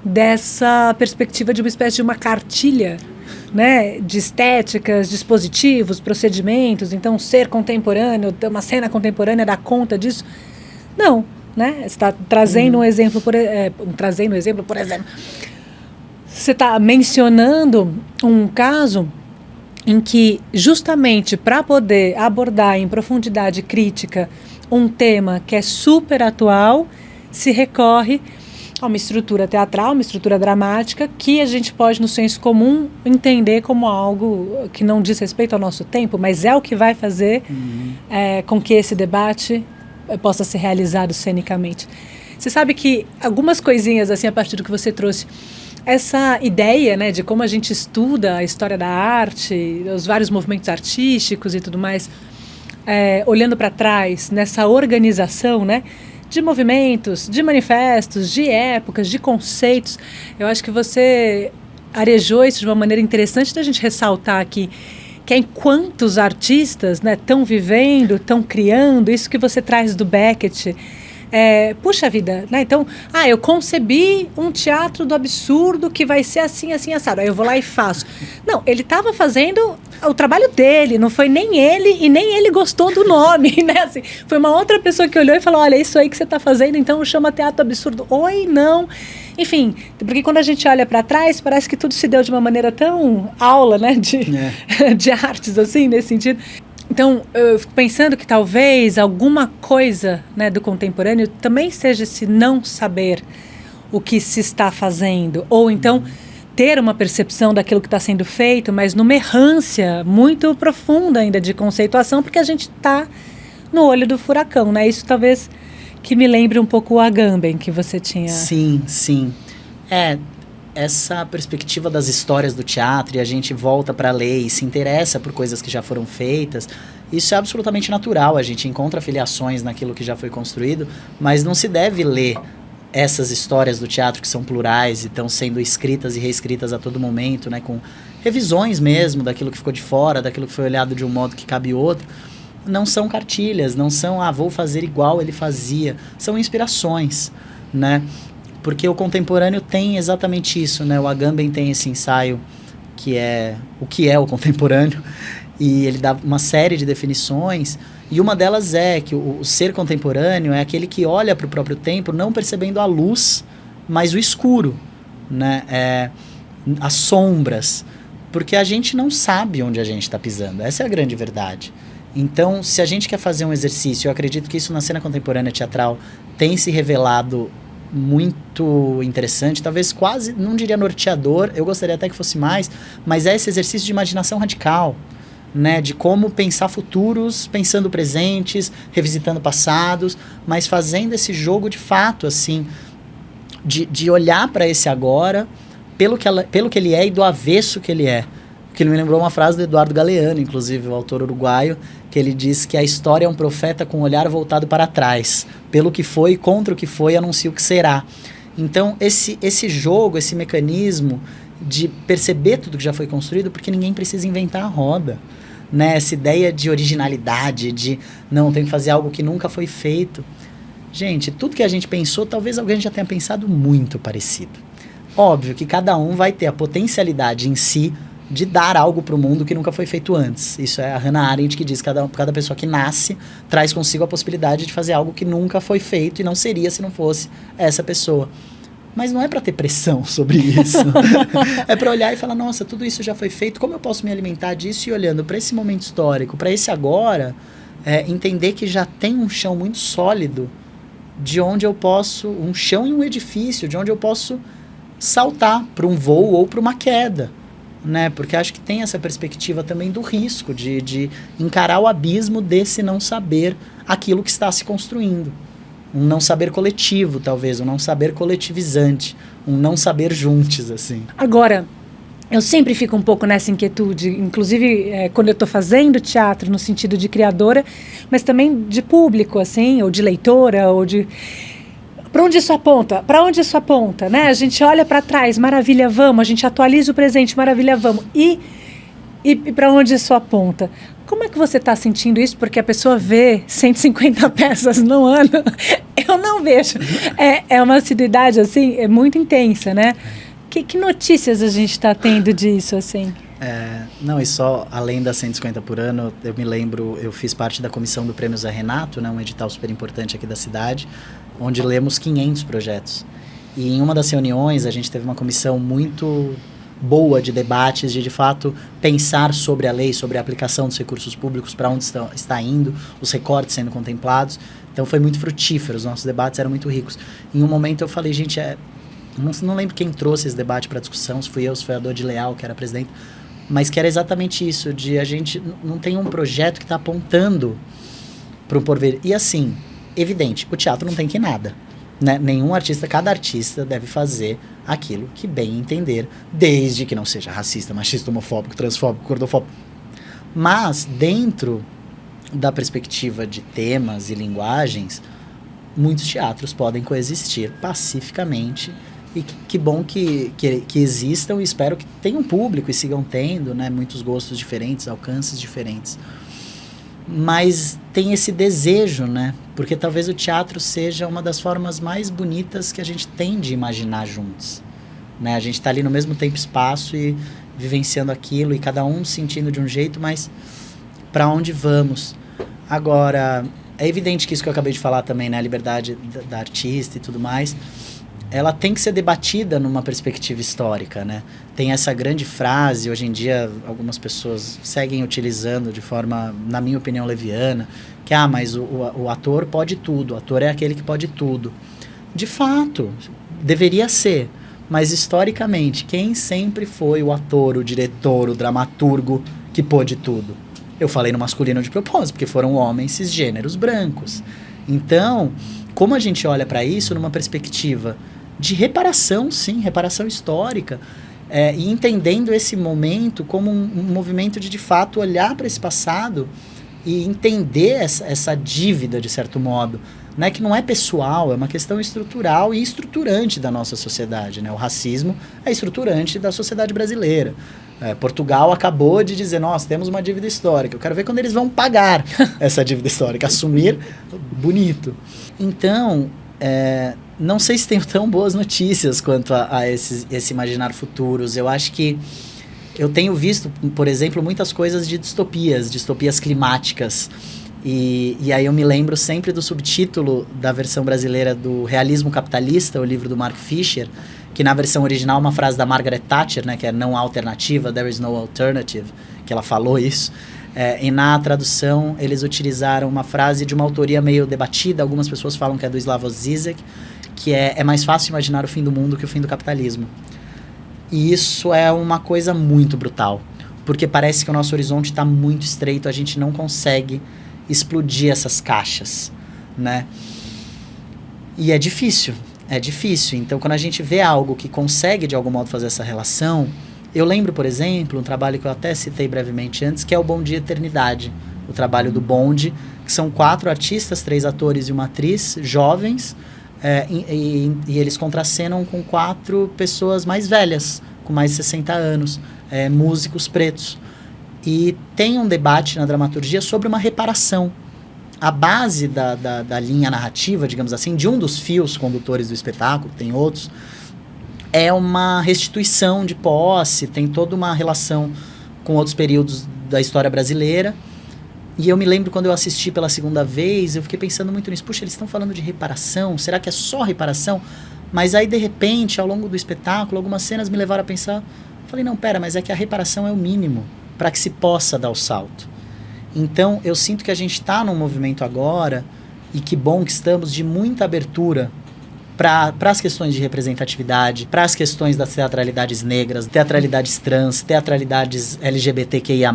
dessa perspectiva de uma espécie de uma cartilha, né, de estéticas, dispositivos, procedimentos. Então, ser contemporâneo, uma cena contemporânea dá conta disso? Não, né? Você está trazendo um exemplo, por exemplo. Você está mencionando um caso em que, justamente para poder abordar em profundidade crítica um tema que é super atual, se recorre a uma estrutura teatral, uma estrutura dramática, que a gente pode, no senso comum, entender como algo que não diz respeito ao nosso tempo, mas é o que vai fazer com que esse debate possa ser realizado cenicamente. Você sabe que algumas coisinhas, assim, a partir do que você trouxe, essa ideia, né, de como a gente estuda a história da arte, os vários movimentos artísticos e tudo mais, olhando para trás, nessa organização, né? De movimentos, de manifestos, de épocas, de conceitos. Eu acho que você arejou isso de uma maneira interessante da gente ressaltar aqui, que é enquanto os artistas estão vivendo, estão criando, isso que você traz do Beckett. Puxa vida, né? Então, eu concebi um teatro do absurdo que vai ser assim, assim, assado. Aí eu vou lá e faço. Não, ele estava fazendo o trabalho dele, não foi nem ele, e nem ele gostou do nome, né? Assim, foi uma outra pessoa que olhou e falou, olha, isso aí que você está fazendo, então chama teatro absurdo. Oi, não. Enfim, porque quando a gente olha para trás, parece que tudo se deu de uma maneira tão aula, né? De artes, assim, nesse sentido. Então, eu fico pensando que talvez alguma coisa, né, do contemporâneo também seja esse não saber o que se está fazendo. Ou então, ter uma percepção daquilo que está sendo feito, mas numa errância muito profunda ainda de conceituação, porque a gente está no olho do furacão, né? Isso talvez que me lembre um pouco o Agamben que você tinha. Sim, sim. Essa perspectiva das histórias do teatro, e a gente volta para a lei e se interessa por coisas que já foram feitas, isso é absolutamente natural, a gente encontra filiações naquilo que já foi construído, mas não se deve ler essas histórias do teatro que são plurais e estão sendo escritas e reescritas a todo momento, né, com revisões mesmo daquilo que ficou de fora, daquilo que foi olhado de um modo que cabe outro. Não são cartilhas, não são, vou fazer igual ele fazia, são inspirações, né? Porque o contemporâneo tem exatamente isso, né? O Agamben tem esse ensaio que é o que é o contemporâneo, e ele dá uma série de definições, e uma delas é que o ser contemporâneo é aquele que olha para o próprio tempo não percebendo a luz, mas o escuro, né? As sombras, porque a gente não sabe onde a gente está pisando, essa é a grande verdade. Então, se a gente quer fazer um exercício, eu acredito que isso na cena contemporânea teatral tem se revelado muito interessante, talvez quase, não diria norteador, eu gostaria até que fosse mais, mas é esse exercício de imaginação radical, né, de como pensar futuros, pensando presentes, revisitando passados, mas fazendo esse jogo de fato, assim, de olhar para esse agora, pelo que ele é e do avesso que ele é. Que ele me lembrou uma frase do Eduardo Galeano, inclusive, o autor uruguaio, que ele diz que a história é um profeta com o olhar voltado para trás. Pelo que foi, contra o que foi, anuncia o que será. Então, esse jogo, esse mecanismo de perceber tudo que já foi construído, porque ninguém precisa inventar a roda, né? Essa ideia de originalidade, de não, tem que fazer algo que nunca foi feito. Gente, tudo que a gente pensou, talvez alguém já tenha pensado muito parecido. Óbvio que cada um vai ter a potencialidade em si de dar algo para o mundo que nunca foi feito antes. Isso é a Hannah Arendt que diz que cada pessoa que nasce traz consigo a possibilidade de fazer algo que nunca foi feito e não seria se não fosse essa pessoa. Mas não é para ter pressão sobre isso. É para olhar e falar, nossa, tudo isso já foi feito, como eu posso me alimentar disso? E olhando para esse momento histórico, para esse agora, entender que já tem um chão muito sólido de onde eu posso, um chão e um edifício, de onde eu posso saltar para um voo ou para uma queda. Né? Porque acho que tem essa perspectiva também do risco, de encarar o abismo desse não saber aquilo que está se construindo. Um não saber coletivo, talvez, um não saber coletivizante, um não saber juntos, assim. Agora, eu sempre fico um pouco nessa inquietude, inclusive quando eu estou fazendo teatro no sentido de criadora, mas também de público, assim, ou de leitora, ou de... Para onde isso aponta? Para onde isso aponta, né? A gente olha para trás, maravilha, vamos. A gente atualiza o presente, maravilha, vamos. E para onde isso aponta? Como é que você está sentindo isso? Porque a pessoa vê 150 peças no ano. Eu não vejo. É uma assiduidade, assim, muito intensa, né? Que notícias a gente está tendo disso, assim? Não, e só além das 150 por ano, eu me lembro, eu fiz parte da comissão do Prêmio Zé Renato, né, um edital super importante aqui da cidade, onde lemos 500 projetos. E em uma das reuniões, a gente teve uma comissão muito boa de debates, de fato pensar sobre a lei, sobre a aplicação dos recursos públicos, para onde está indo, os recortes sendo contemplados. Então foi muito frutífero, os nossos debates eram muito ricos. Em um momento eu falei, gente, não lembro quem trouxe esse debate para discussão, se fui eu, se foi a Dodi Leal, que era presidente, mas que era exatamente isso, de a gente não tem um projeto que está apontando para um porvir. E assim, evidente, o teatro não tem que nada, né? Nenhum artista, cada artista deve fazer aquilo que bem entender, desde que não seja racista, machista, homofóbico, transfóbico, gordofóbico. Mas dentro da perspectiva de temas e linguagens, muitos teatros podem coexistir pacificamente. E que bom que existam, e espero que tenham público e sigam tendo, né, muitos gostos diferentes, alcances diferentes. Mas tem esse desejo, né? Porque talvez o teatro seja uma das formas mais bonitas que a gente tem de imaginar juntos. Né? A gente está ali no mesmo tempo e espaço e vivenciando aquilo, e cada um sentindo de um jeito, mas para onde vamos? Agora, é evidente que isso que eu acabei de falar também, né? A liberdade da artista e tudo mais, ela tem que ser debatida numa perspectiva histórica, né? Tem essa grande frase, hoje em dia algumas pessoas seguem utilizando de forma, na minha opinião, leviana, que, mas o ator pode tudo, o ator é aquele que pode tudo. De fato, deveria ser, mas historicamente, quem sempre foi o ator, o diretor, o dramaturgo que pôde tudo? Eu falei no masculino de propósito, porque foram homens cisgêneros brancos. Então, como a gente olha para isso numa perspectiva de reparação, sim, reparação histórica, e entendendo esse momento como um movimento de fato, olhar para esse passado e entender essa dívida, de certo modo, né, que não é pessoal, é uma questão estrutural e estruturante da nossa sociedade. Né? O racismo é estruturante da sociedade brasileira. Portugal acabou de dizer, nós temos uma dívida histórica. Eu quero ver quando eles vão pagar essa dívida histórica, assumir, bonito. Então, não sei se tenho tão boas notícias quanto a esse imaginar futuros. Eu acho que eu tenho visto, por exemplo, muitas coisas de distopias climáticas. E aí eu me lembro sempre do subtítulo da versão brasileira do Realismo Capitalista, o livro do Mark Fisher, que na versão original é uma frase da Margaret Thatcher, né, que é não há alternativa, there is no alternative, que ela falou isso. E na tradução eles utilizaram uma frase de uma autoria meio debatida, algumas pessoas falam que é do Slavoj Žižek, que é mais fácil imaginar o fim do mundo que o fim do capitalismo. E isso é uma coisa muito brutal, porque parece que o nosso horizonte está muito estreito, a gente não consegue explodir essas caixas, né? E é difícil. Então, quando a gente vê algo que consegue, de algum modo, fazer essa relação... Eu lembro, por exemplo, um trabalho que eu até citei brevemente antes, que é o Bom Dia Eternidade. O trabalho do Bond, que são 4 artistas, 3 atores e uma atriz, jovens, e eles contracenam com 4 pessoas mais velhas, com mais de 60 anos, músicos pretos. E tem um debate na dramaturgia sobre uma reparação. A base da linha narrativa, digamos assim, de um dos fios condutores do espetáculo, tem outros, é uma restituição de posse, tem toda uma relação com outros períodos da história brasileira. E eu me lembro quando eu assisti pela segunda vez, eu fiquei pensando muito nisso. Puxa, eles estão falando de reparação, será que é só reparação? Mas aí, de repente, ao longo do espetáculo, algumas cenas me levaram a pensar, falei, não, pera, mas é que a reparação é o mínimo para que se possa dar o salto. Então, eu sinto que a gente está num movimento agora, e que bom que estamos, de muita abertura para as questões de representatividade, para as questões das teatralidades negras, teatralidades trans, teatralidades LGBTQIA+,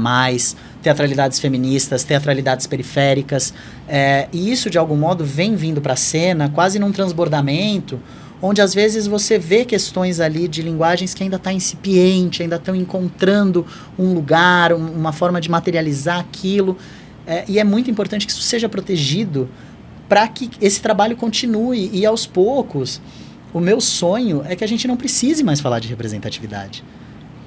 teatralidades feministas, teatralidades periféricas. E isso, de algum modo, vem vindo para a cena, quase num transbordamento, onde às vezes você vê questões ali de linguagens que ainda está incipiente, ainda estão encontrando um lugar, uma forma de materializar aquilo. E é muito importante que isso seja protegido para que esse trabalho continue. E aos poucos, o meu sonho é que a gente não precise mais falar de representatividade.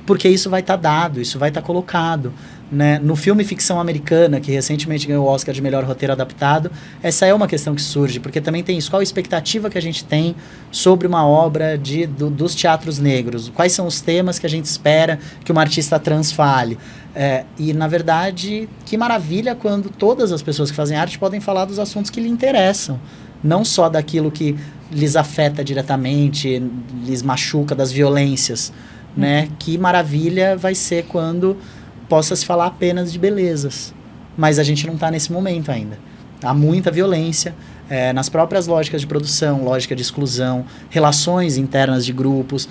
Porque isso vai estar dado, isso vai estar colocado. Né? No filme Ficção Americana, que recentemente ganhou o Oscar de melhor roteiro adaptado, essa é uma questão que surge, porque também tem isso. Qual a expectativa que a gente tem sobre uma obra dos teatros negros? Quais são os temas que a gente espera que uma artista trans fale? E, na verdade, que maravilha quando todas as pessoas que fazem arte podem falar dos assuntos que lhe interessam. Não só daquilo que lhes afeta diretamente, lhes machuca, das violências. Né? Que maravilha vai ser quando possa se falar apenas de belezas. Mas a gente não está nesse momento ainda. Há muita violência nas próprias lógicas de produção, lógica de exclusão, relações internas de grupos.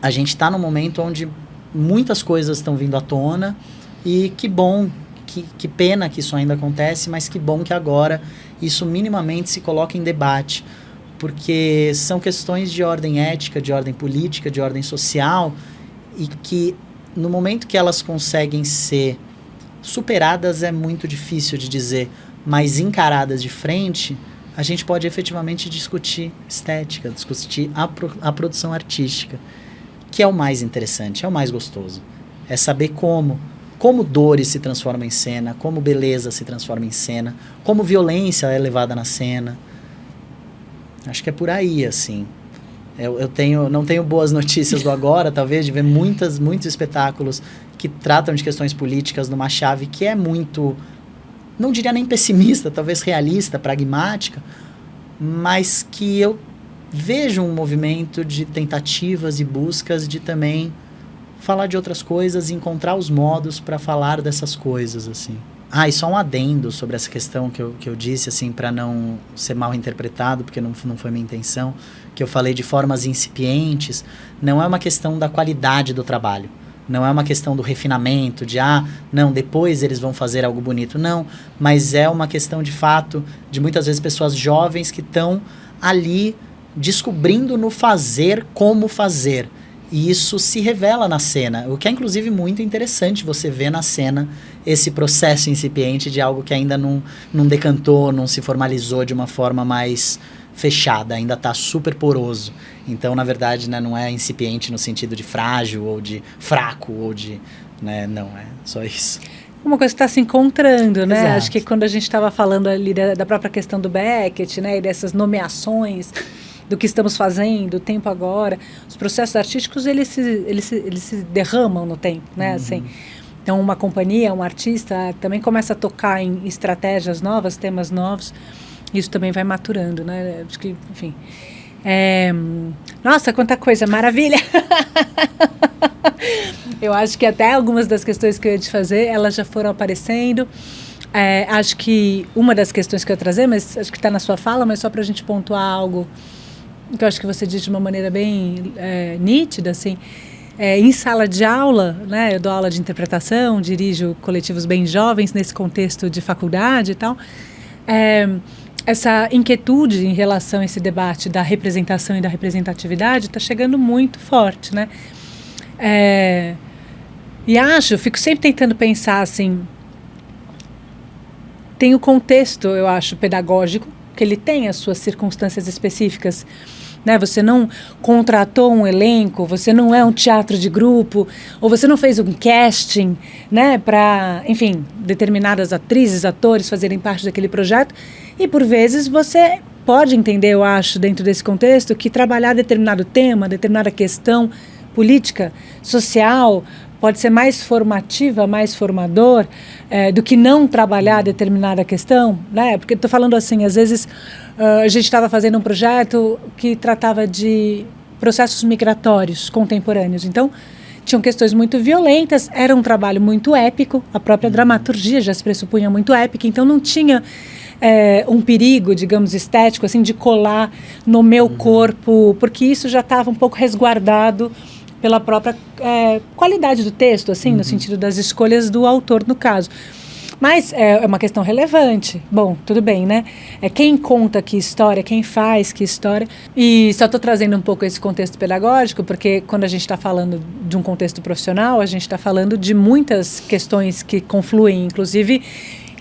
A gente está num momento onde muitas coisas estão vindo à tona e que bom, que pena que isso ainda acontece, mas que bom que agora isso minimamente se coloca em debate, porque são questões de ordem ética, de ordem política, de ordem social, e que no momento que elas conseguem ser superadas é muito difícil de dizer, mas encaradas de frente, a gente pode efetivamente discutir estética, discutir a produção artística, que é o mais interessante, é o mais gostoso. É saber como dores se transformam em cena, como beleza se transforma em cena, como violência é levada na cena. Acho que é por aí, assim. Não tenho boas notícias do agora, talvez, de ver muitos espetáculos que tratam de questões políticas numa chave que é muito, não diria nem pessimista, talvez realista, pragmática, mas que eu vejo um movimento de tentativas e buscas de também falar de outras coisas e encontrar os modos para falar dessas coisas, assim. E só um adendo sobre essa questão que eu disse, assim, para não ser mal interpretado, porque não foi minha intenção, que eu falei de formas incipientes, não é uma questão da qualidade do trabalho, não é uma questão do refinamento, de, não, depois eles vão fazer algo bonito, não, mas é uma questão, de fato, de muitas vezes pessoas jovens que estão ali descobrindo no fazer como fazer. E isso se revela na cena, o que é inclusive muito interessante você ver na cena esse processo incipiente de algo que ainda não decantou, não se formalizou de uma forma mais fechada, ainda está super poroso. Então, na verdade, né, não é incipiente no sentido de frágil ou de fraco ou de... Né, não, é só isso. Uma coisa que está se encontrando, né? Exato. Acho que quando a gente estava falando ali da própria questão do Beckett, né, e dessas nomeações do que estamos fazendo, o tempo agora, os processos artísticos, eles se derramam no tempo, né? Assim, então, uma companhia, um artista também começa a tocar em estratégias novas, temas novos, isso também vai maturando, né? Acho que, enfim... Nossa, quanta coisa, maravilha! Eu acho que até algumas das questões que eu ia te fazer, elas já foram aparecendo. Acho que uma das questões que eu ia trazer, mas acho que está na sua fala, mas só para a gente pontuar algo que eu acho que você diz de uma maneira bem nítida, assim, em sala de aula, né, eu dou aula de interpretação, dirijo coletivos bem jovens nesse contexto de faculdade e tal, essa inquietude em relação a esse debate da representação e da representatividade está chegando muito forte, né? E fico sempre tentando pensar assim, tem o contexto, eu acho, pedagógico, que ele tem as suas circunstâncias específicas, né? Você não contratou um elenco, você não é um teatro de grupo, ou você não fez um casting, né, para, enfim, determinadas atrizes, atores fazerem parte daquele projeto, e por vezes você pode entender, eu acho, dentro desse contexto, que trabalhar determinado tema, determinada questão política, social, pode ser mais formativa, mais formador, do que não trabalhar determinada questão, né? Porque estou falando assim, às vezes a gente estava fazendo um projeto que tratava de processos migratórios contemporâneos, então tinham questões muito violentas, era um trabalho muito épico, a própria dramaturgia já se pressupunha muito épica, então não tinha um perigo, digamos, estético, assim, de colar no meu corpo, porque isso já estava um pouco resguardado pela própria qualidade do texto, assim, no sentido das escolhas do autor, no caso. Mas é uma questão relevante. Bom, tudo bem, né? Quem conta que história, quem faz que história. E só estou trazendo um pouco esse contexto pedagógico, porque quando a gente está falando de um contexto profissional, a gente está falando de muitas questões que confluem, inclusive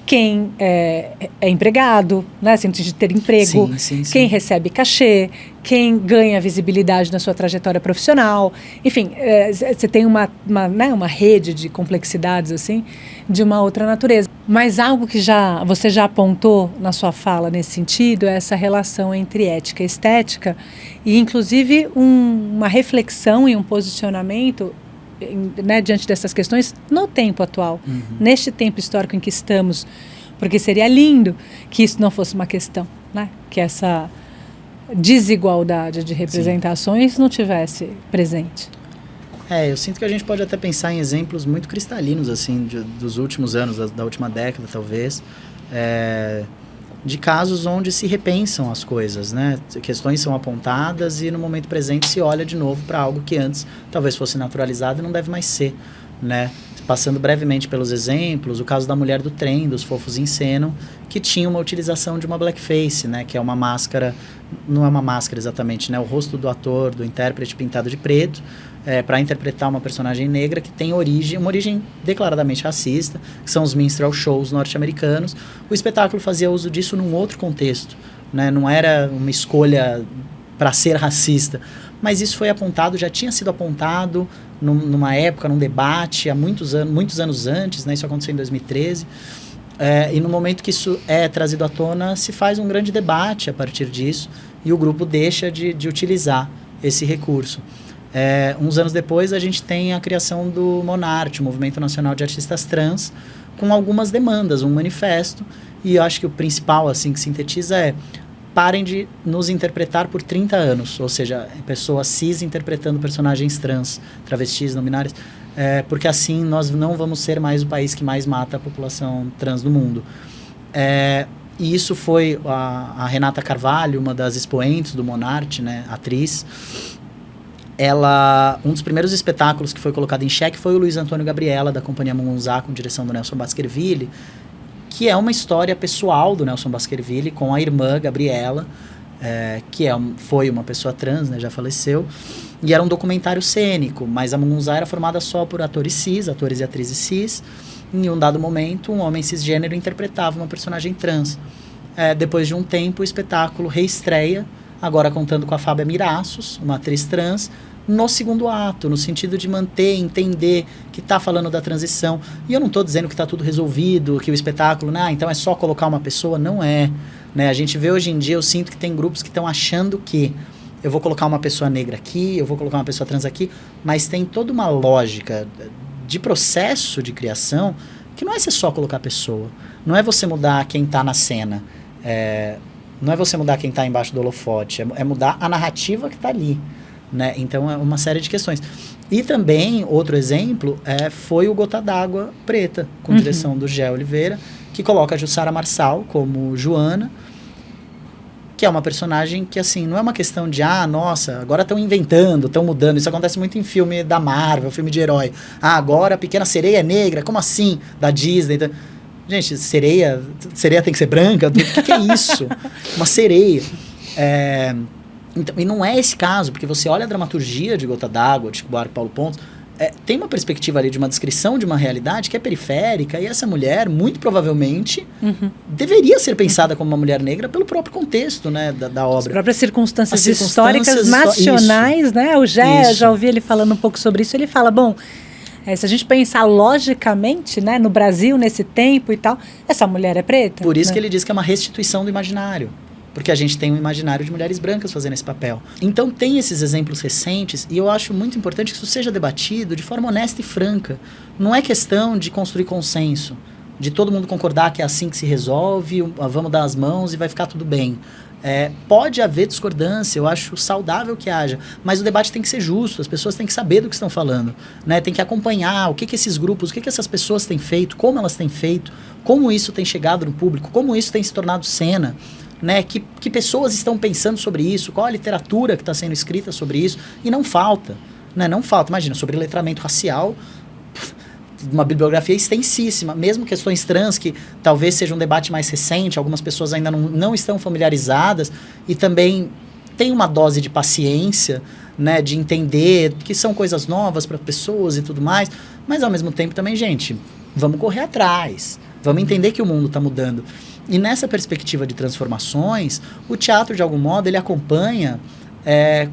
quem é empregado, né, assim, de ter emprego, sim. Quem recebe cachê, quem ganha visibilidade na sua trajetória profissional. Enfim, você tem uma rede de complexidades assim, de uma outra natureza. Mas algo que você já apontou na sua fala nesse sentido é essa relação entre ética e estética e, inclusive, uma reflexão e um posicionamento, né, diante dessas questões no tempo atual, neste tempo histórico em que estamos, porque seria lindo que isso não fosse uma questão, né, que essa desigualdade de representações não tivesse presente. Eu sinto que a gente pode até pensar em exemplos muito cristalinos, assim, dos últimos anos, da última década, talvez, de casos onde se repensam as coisas, né? Questões são apontadas e no momento presente se olha de novo para algo que antes talvez fosse naturalizado e não deve mais ser, né? Passando brevemente pelos exemplos, o caso da mulher do trem, dos Fofos Encenam, que tinha uma utilização de uma blackface, né? Que é uma máscara, não é uma máscara exatamente, né? O rosto do ator, do intérprete pintado de preto, para interpretar uma personagem negra que tem uma origem declaradamente racista, que são os minstrel shows norte-americanos. O espetáculo fazia uso disso num outro contexto, né? Não era uma escolha para ser racista, mas isso foi apontado, já tinha sido apontado numa época, num debate, há muitos anos antes, né? Isso aconteceu em 2013, e no momento que isso é trazido à tona, se faz um grande debate a partir disso, e o grupo deixa de utilizar esse recurso. Uns anos depois, a gente tem a criação do Monarte, o Movimento Nacional de Artistas Trans, com algumas demandas, um manifesto, e eu acho que o principal, assim, que sintetiza parem de nos interpretar por 30 anos, ou seja, pessoas cis interpretando personagens trans, travestis, não binárias, porque assim nós não vamos ser mais o país que mais mata a população trans do mundo. E isso foi a Renata Carvalho, uma das expoentes do Monarte, né, atriz. Um dos primeiros espetáculos que foi colocado em xeque foi o Luiz Antônio Gabriela, da Companhia Mungunzá, com direção do Nelson Baskerville, que é uma história pessoal do Nelson Baskerville com a irmã Gabriela, que foi uma pessoa trans, né, já faleceu, e era um documentário cênico, mas a Mungunzá era formada só por atores e atrizes cis. Em um dado momento, um homem cisgênero interpretava uma personagem trans. Depois de um tempo, o espetáculo reestreia, agora contando com a Fábia Miraços, uma atriz trans, no segundo ato, no sentido de entender que está falando da transição. E eu não estou dizendo que está tudo resolvido, que o espetáculo, então é só colocar uma pessoa, não é. Né? A gente vê hoje em dia, eu sinto que tem grupos que estão achando que eu vou colocar uma pessoa negra aqui, eu vou colocar uma pessoa trans aqui, mas tem toda uma lógica de processo de criação que não é você só colocar a pessoa, não é você mudar quem está na cena, não é você mudar quem está embaixo do holofote, é mudar a narrativa que está ali. Né? Então é uma série de questões. E também, outro exemplo, foi o Gota d'Água Preta, com direção do Gé Oliveira, que coloca a Jussara Marçal como Joana, que é uma personagem que, assim, não é uma questão de, nossa, agora estão inventando, estão mudando. Isso acontece muito em filme da Marvel, filme de herói. Agora a Pequena Sereia é negra, como assim? Da Disney. Gente, sereia tem que ser branca? O que é isso? Uma sereia. Então, e não é esse caso, porque você olha a dramaturgia de Gota d'Água, de Chico Buarque e Paulo Pontes, tem uma perspectiva ali de uma descrição de uma realidade que é periférica, e essa mulher, muito provavelmente, deveria ser pensada como uma mulher negra pelo próprio contexto, né, da obra. As próprias circunstâncias históricas nacionais, isso. Né? O Gé, já ouvi ele falando um pouco sobre isso, ele fala, se a gente pensar logicamente, né, no Brasil, nesse tempo e tal, essa mulher é preta. Por isso que ele diz que é uma restituição do imaginário. Porque a gente tem um imaginário de mulheres brancas fazendo esse papel. Então tem esses exemplos recentes, e eu acho muito importante que isso seja debatido de forma honesta e franca. Não é questão de construir consenso, de todo mundo concordar que é assim que se resolve, vamos dar as mãos e vai ficar tudo bem. Pode haver discordância, eu acho saudável que haja, mas o debate tem que ser justo, as pessoas têm que saber do que estão falando, né? Tem que acompanhar o que esses grupos, o que essas pessoas têm feito, como elas têm feito, como isso tem chegado no público, como isso tem se tornado cena. Né, que pessoas estão pensando sobre isso, qual a literatura que está sendo escrita sobre isso, e não falta, né, imagina, sobre letramento racial, uma bibliografia extensíssima, mesmo questões trans, que talvez seja um debate mais recente, algumas pessoas ainda não estão familiarizadas, e também tem uma dose de paciência, né, de entender que são coisas novas para pessoas e tudo mais, mas ao mesmo tempo também, gente, vamos correr atrás, vamos entender que o mundo está mudando. E nessa perspectiva de transformações, o teatro, de algum modo, ele acompanha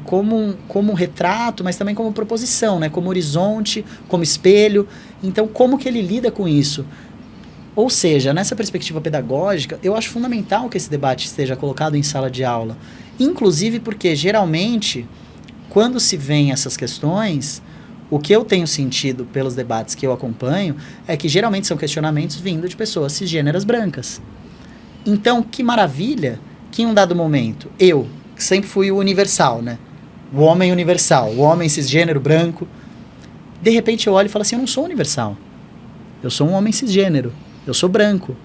como um retrato, mas também como proposição, né? Como horizonte, como espelho. Então, como que ele lida com isso? Ou seja, nessa perspectiva pedagógica, eu acho fundamental que esse debate esteja colocado em sala de aula. Inclusive porque, geralmente, quando se vêem essas questões, o que eu tenho sentido pelos debates que eu acompanho é que geralmente são questionamentos vindo de pessoas cisgêneras brancas. Então, que maravilha que em um dado momento, eu, que sempre fui o universal, né? O homem universal, o homem cisgênero, branco, de repente eu olho e falo assim, eu não sou universal. Eu sou um homem cisgênero, eu sou branco.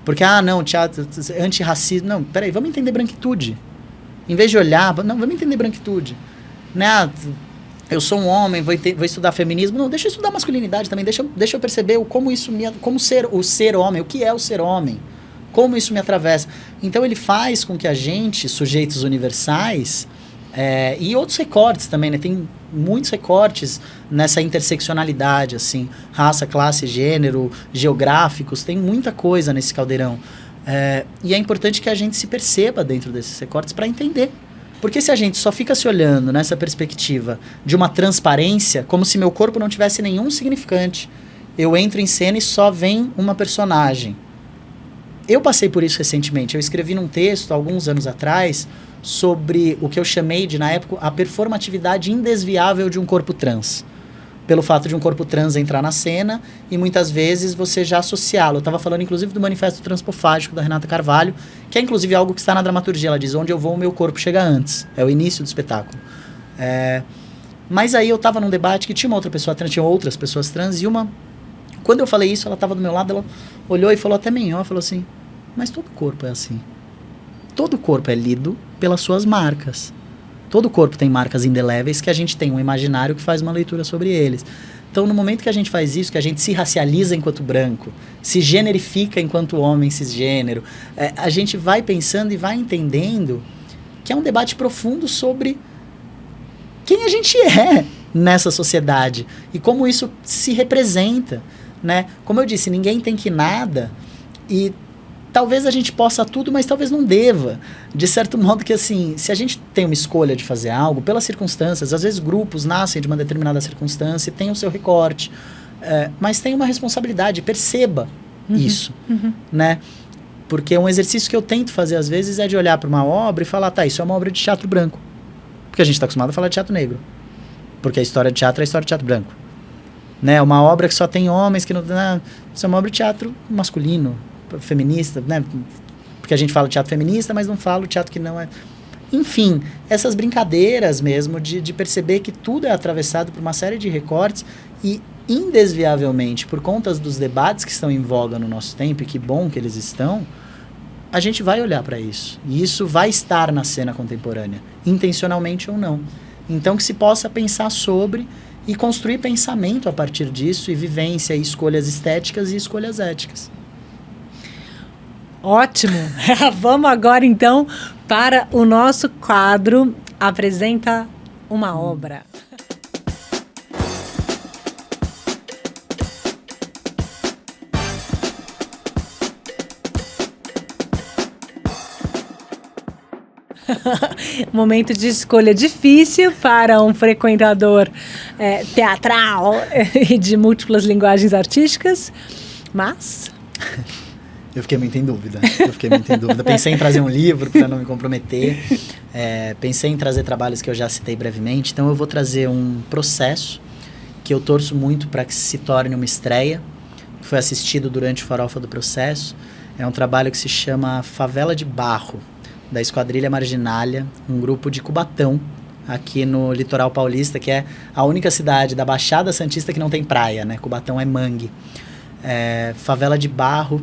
Porque, não, teatro, antirracismo, não, peraí, vamos entender branquitude. Em vez de olhar, não, vamos entender branquitude. Né? Eu sou um homem, vou estudar feminismo, não, deixa eu estudar masculinidade também, deixa eu perceber como ser o ser homem, o que é o ser homem. Como isso me atravessa. Então ele faz com que a gente, sujeitos universais, e outros recortes também, né? Tem muitos recortes nessa interseccionalidade, assim, raça, classe, gênero, geográficos, tem muita coisa nesse caldeirão. E é importante que a gente se perceba dentro desses recortes para entender. Porque se a gente só fica se olhando nessa perspectiva de uma transparência, como se meu corpo não tivesse nenhum significante, eu entro em cena e só vem uma personagem. Eu passei por isso recentemente. Eu escrevi num texto, alguns anos atrás, sobre o que eu chamei de, na época, a performatividade indesviável de um corpo trans. Pelo fato de um corpo trans entrar na cena e muitas vezes você já associá-lo. Eu estava falando, inclusive, do Manifesto Transpofágico da Renata Carvalho, que é, inclusive, algo que está na dramaturgia. Ela diz, onde eu vou, o meu corpo chega antes. É o início do espetáculo. Mas aí eu estava num debate que tinha uma outra pessoa trans, tinha outras pessoas trans, e quando eu falei isso, ela estava do meu lado, ela olhou e falou até melhor, falou assim, mas todo corpo é assim. Todo corpo é lido pelas suas marcas. Todo corpo tem marcas indeléveis que a gente tem um imaginário que faz uma leitura sobre eles. Então, no momento que a gente faz isso, que a gente se racializa enquanto branco, se generifica enquanto homem cisgênero, a gente vai pensando e vai entendendo que é um debate profundo sobre quem a gente é nessa sociedade e como isso se representa, né? Como eu disse, ninguém tem que nada e talvez a gente possa tudo, mas talvez não deva. De certo modo que, assim, se a gente tem uma escolha de fazer algo, pelas circunstâncias, às vezes grupos nascem de uma determinada circunstância e tem o seu recorte, mas tem uma responsabilidade, perceba isso, né? Porque um exercício que eu tento fazer, às vezes, é de olhar para uma obra e falar, tá, isso é uma obra de teatro branco. Porque a gente está acostumado a falar de teatro negro. Porque a história de teatro é a história de teatro branco. Né? Uma obra que só tem homens, que não... Isso é uma obra de teatro masculino, feminista, né? Porque a gente fala teatro feminista, mas não fala o teatro que não é... Enfim, essas brincadeiras mesmo de perceber que tudo é atravessado por uma série de recortes e, indesviavelmente, por conta dos debates que estão em voga no nosso tempo, e que bom que eles estão, a gente vai olhar para isso. E isso vai estar na cena contemporânea, intencionalmente ou não. Então, que se possa pensar sobre e construir pensamento a partir disso, e vivência, e escolhas estéticas e escolhas éticas. Ótimo! Vamos agora, então, para o nosso quadro Apresenta uma Obra. Momento de escolha difícil para um frequentador teatral e de múltiplas linguagens artísticas, mas... Eu fiquei muito em dúvida. Pensei em trazer um livro para não me comprometer. Pensei em trazer trabalhos que eu já citei brevemente. Então eu vou trazer um processo que eu torço muito para que se torne uma estreia. Foi assistido durante o Farofa do Processo. É um trabalho que se chama Favela de Barro, da Esquadrilha Marginália, um grupo de Cubatão, aqui no litoral paulista, que é a única cidade da Baixada Santista que não tem praia, né? Cubatão é mangue. Favela de Barro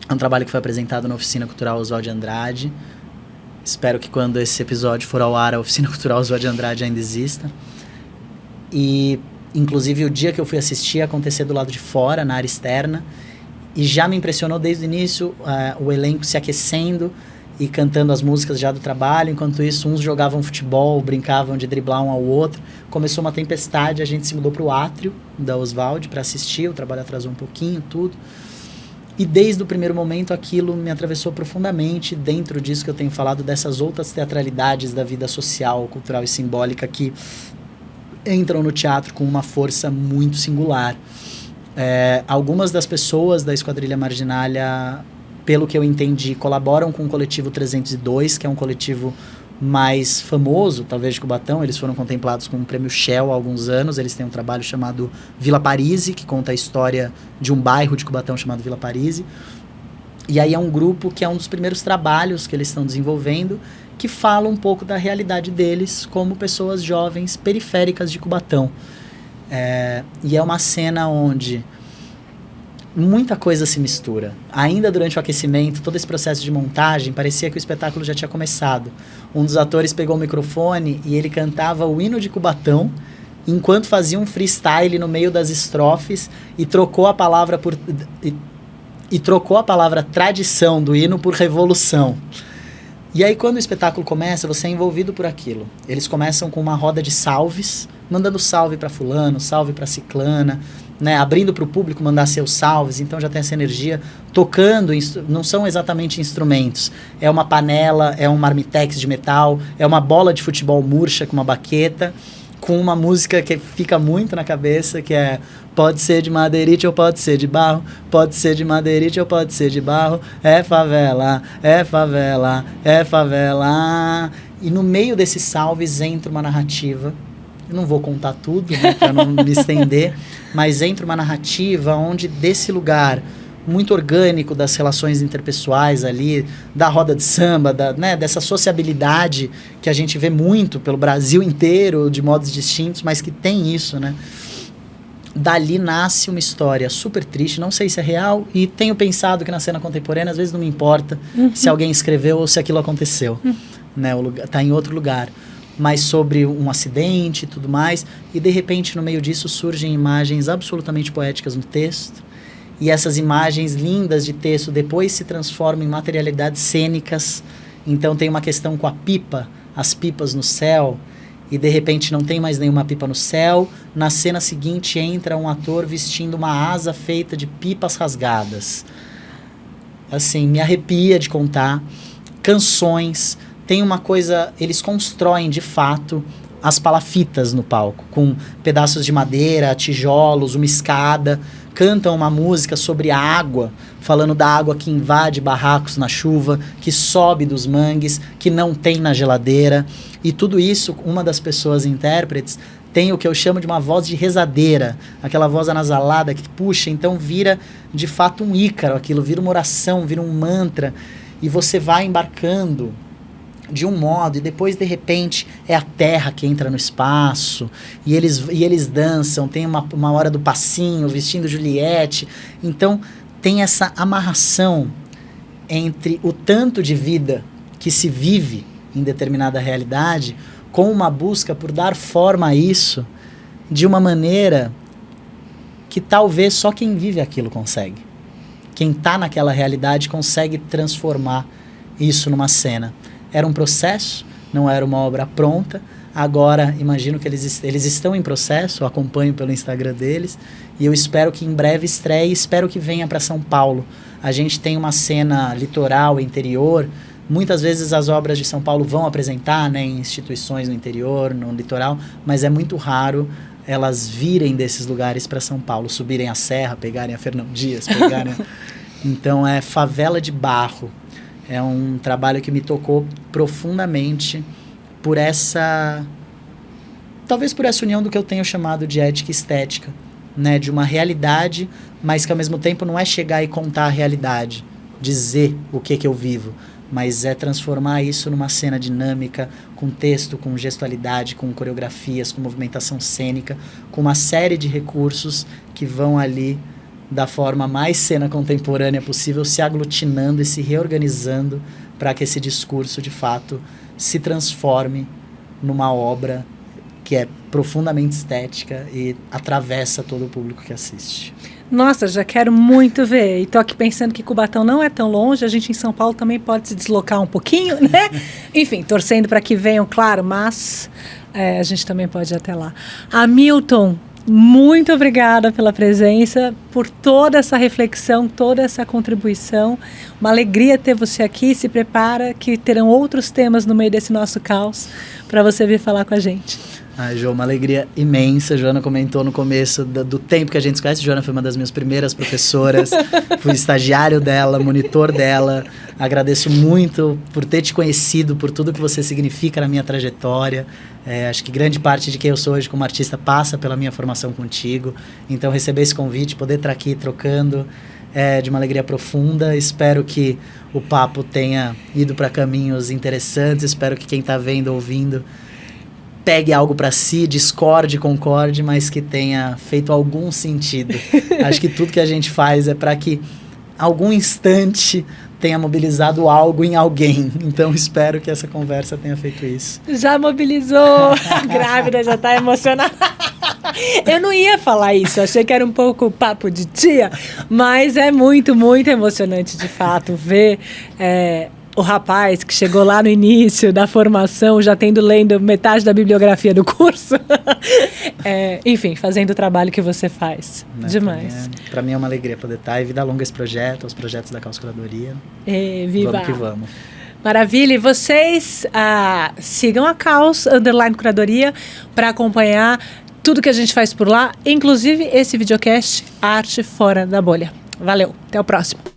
é um trabalho que foi apresentado na Oficina Cultural Oswald de Andrade. Espero que quando esse episódio for ao ar, a Oficina Cultural Oswald de Andrade ainda exista. E, inclusive, o dia que eu fui assistir acontecer do lado de fora, na área externa, e já me impressionou desde o início o elenco se aquecendo e cantando as músicas já do trabalho. Enquanto isso, uns jogavam futebol, brincavam de driblar um ao outro. Começou uma tempestade, a gente se mudou para o átrio da Oswald para assistir, o trabalho atrasou um pouquinho, tudo. E desde o primeiro momento aquilo me atravessou profundamente, dentro disso que eu tenho falado, dessas outras teatralidades da vida social, cultural e simbólica que entram no teatro com uma força muito singular. Algumas das pessoas da Esquadrilha Marginália, pelo que eu entendi, colaboram com o coletivo 302, que é um coletivo mais famoso, talvez, de Cubatão. Eles foram contemplados com o prêmio Shell há alguns anos. Eles têm um trabalho chamado Vila Parise, que conta a história de um bairro de Cubatão chamado Vila Parise. E aí é um grupo que é um dos primeiros trabalhos que eles estão desenvolvendo, que fala um pouco da realidade deles como pessoas jovens periféricas de Cubatão. E é uma cena onde muita coisa se mistura. Ainda durante o aquecimento, todo esse processo de montagem, parecia que o espetáculo já tinha começado. Um dos atores pegou o microfone e ele cantava o hino de Cubatão, enquanto fazia um freestyle no meio das estrofes e trocou a palavra tradição do hino por revolução. E aí, quando o espetáculo começa, você é envolvido por aquilo. Eles começam com uma roda de salves mandando salve para fulano, salve para ciclana, né, abrindo para o público mandar seus salves, então já tem essa energia tocando, não são exatamente instrumentos, é uma panela, é um marmitex de metal, é uma bola de futebol murcha com uma baqueta, com uma música que fica muito na cabeça, que é pode ser de madeirite ou pode ser de barro, pode ser de madeirite ou pode ser de barro, é favela, é favela, é favela. E no meio desses salves entra uma narrativa, eu não vou contar tudo, né, para não me estender, mas entra uma narrativa onde desse lugar muito orgânico das relações interpessoais ali, da roda de samba, né, dessa sociabilidade que a gente vê muito pelo Brasil inteiro, de modos distintos, mas que tem isso, né? Dali nasce uma história super triste, não sei se é real, e tenho pensado que na cena contemporânea, às vezes não me importa se alguém escreveu ou se aquilo aconteceu, né? O lugar, tá em outro lugar. Mas sobre um acidente e tudo mais, e de repente no meio disso surgem imagens absolutamente poéticas no texto, e essas imagens lindas de texto depois se transformam em materialidades cênicas. Então tem uma questão com a pipa, as pipas no céu, e de repente não tem mais nenhuma pipa no céu. Na cena seguinte entra um ator vestindo uma asa feita de pipas rasgadas. Assim, me arrepia de contar. Canções, tem uma coisa, eles constroem de fato as palafitas no palco, com pedaços de madeira, tijolos, uma escada, cantam uma música sobre a água, falando da água que invade barracos na chuva, que sobe dos mangues, que não tem na geladeira. E tudo isso, uma das pessoas intérpretes tem o que eu chamo de uma voz de rezadeira, aquela voz anasalada que puxa, então vira de fato um ícaro, aquilo vira uma oração, vira um mantra, e você vai embarcando de um modo, e depois de repente é a terra que entra no espaço, e eles dançam, tem uma hora do passinho, vestindo Juliette, então tem essa amarração entre o tanto de vida que se vive em determinada realidade, com uma busca por dar forma a isso de uma maneira que talvez só quem vive aquilo consegue. Quem está naquela realidade consegue transformar isso numa cena. Era um processo, não era uma obra pronta. Agora, imagino que eles estão em processo, eu acompanho pelo Instagram deles, e eu espero que em breve estreie, espero que venha para São Paulo. A gente tem uma cena litoral, interior. Muitas vezes as obras de São Paulo vão apresentar, né, em instituições no interior, no litoral, mas é muito raro elas virem desses lugares para São Paulo, subirem a serra, pegarem a Fernão Dias, pegarem... Então é Favela de Barro. É um trabalho que me tocou profundamente por essa... talvez por essa união do que eu tenho chamado de ética e estética, né, de uma realidade, mas que ao mesmo tempo não é chegar e contar a realidade, dizer o que eu vivo, mas é transformar isso numa cena dinâmica, com texto, com gestualidade, com coreografias, com movimentação cênica, com uma série de recursos que vão ali da forma mais cena contemporânea possível, se aglutinando e se reorganizando para que esse discurso, de fato, se transforme numa obra que é profundamente estética e atravessa todo o público que assiste. Nossa, já quero muito ver. E tô aqui pensando que Cubatão não é tão longe, a gente em São Paulo também pode se deslocar um pouquinho, né? Enfim, torcendo para que venham, claro, mas a gente também pode ir até lá. Hamilton, muito obrigada pela presença, por toda essa reflexão, toda essa contribuição. Uma alegria ter você aqui. Se prepara que terão outros temas no meio desse nosso caos para você vir falar com a gente. Ai, Jo, uma alegria imensa. A Joana comentou no começo do tempo que a gente se conhece. A Joana foi uma das minhas primeiras professoras. Fui estagiário dela, monitor dela. Agradeço muito por ter te conhecido, por tudo que você significa na minha trajetória. Acho que grande parte de quem eu sou hoje como artista passa pela minha formação contigo. Então, receber esse convite, poder estar aqui trocando, é de uma alegria profunda. Espero que o papo tenha ido para caminhos interessantes. Espero que quem está vendo, ouvindo, pegue algo para si, discorde, concorde, mas que tenha feito algum sentido. Acho que tudo que a gente faz é para que algum instante tenha mobilizado algo em alguém. Então, espero que essa conversa tenha feito isso. Já mobilizou. Grávida, já está emocionada. Eu não ia falar isso, achei que era um pouco papo de tia, mas é muito, muito emocionante, de fato, ver o rapaz que chegou lá no início da formação, já lendo metade da bibliografia do curso. Enfim, fazendo o trabalho que você faz. Demais. Para mim é uma alegria poder estar e vida longa esse projeto, os projetos da Caos Curadoria. Viva! Vamos que vamos. Maravilha, e vocês sigam a Caos _Curadoria para acompanhar tudo que a gente faz por lá, inclusive esse videocast Arte Fora da Bolha. Valeu, até o próximo.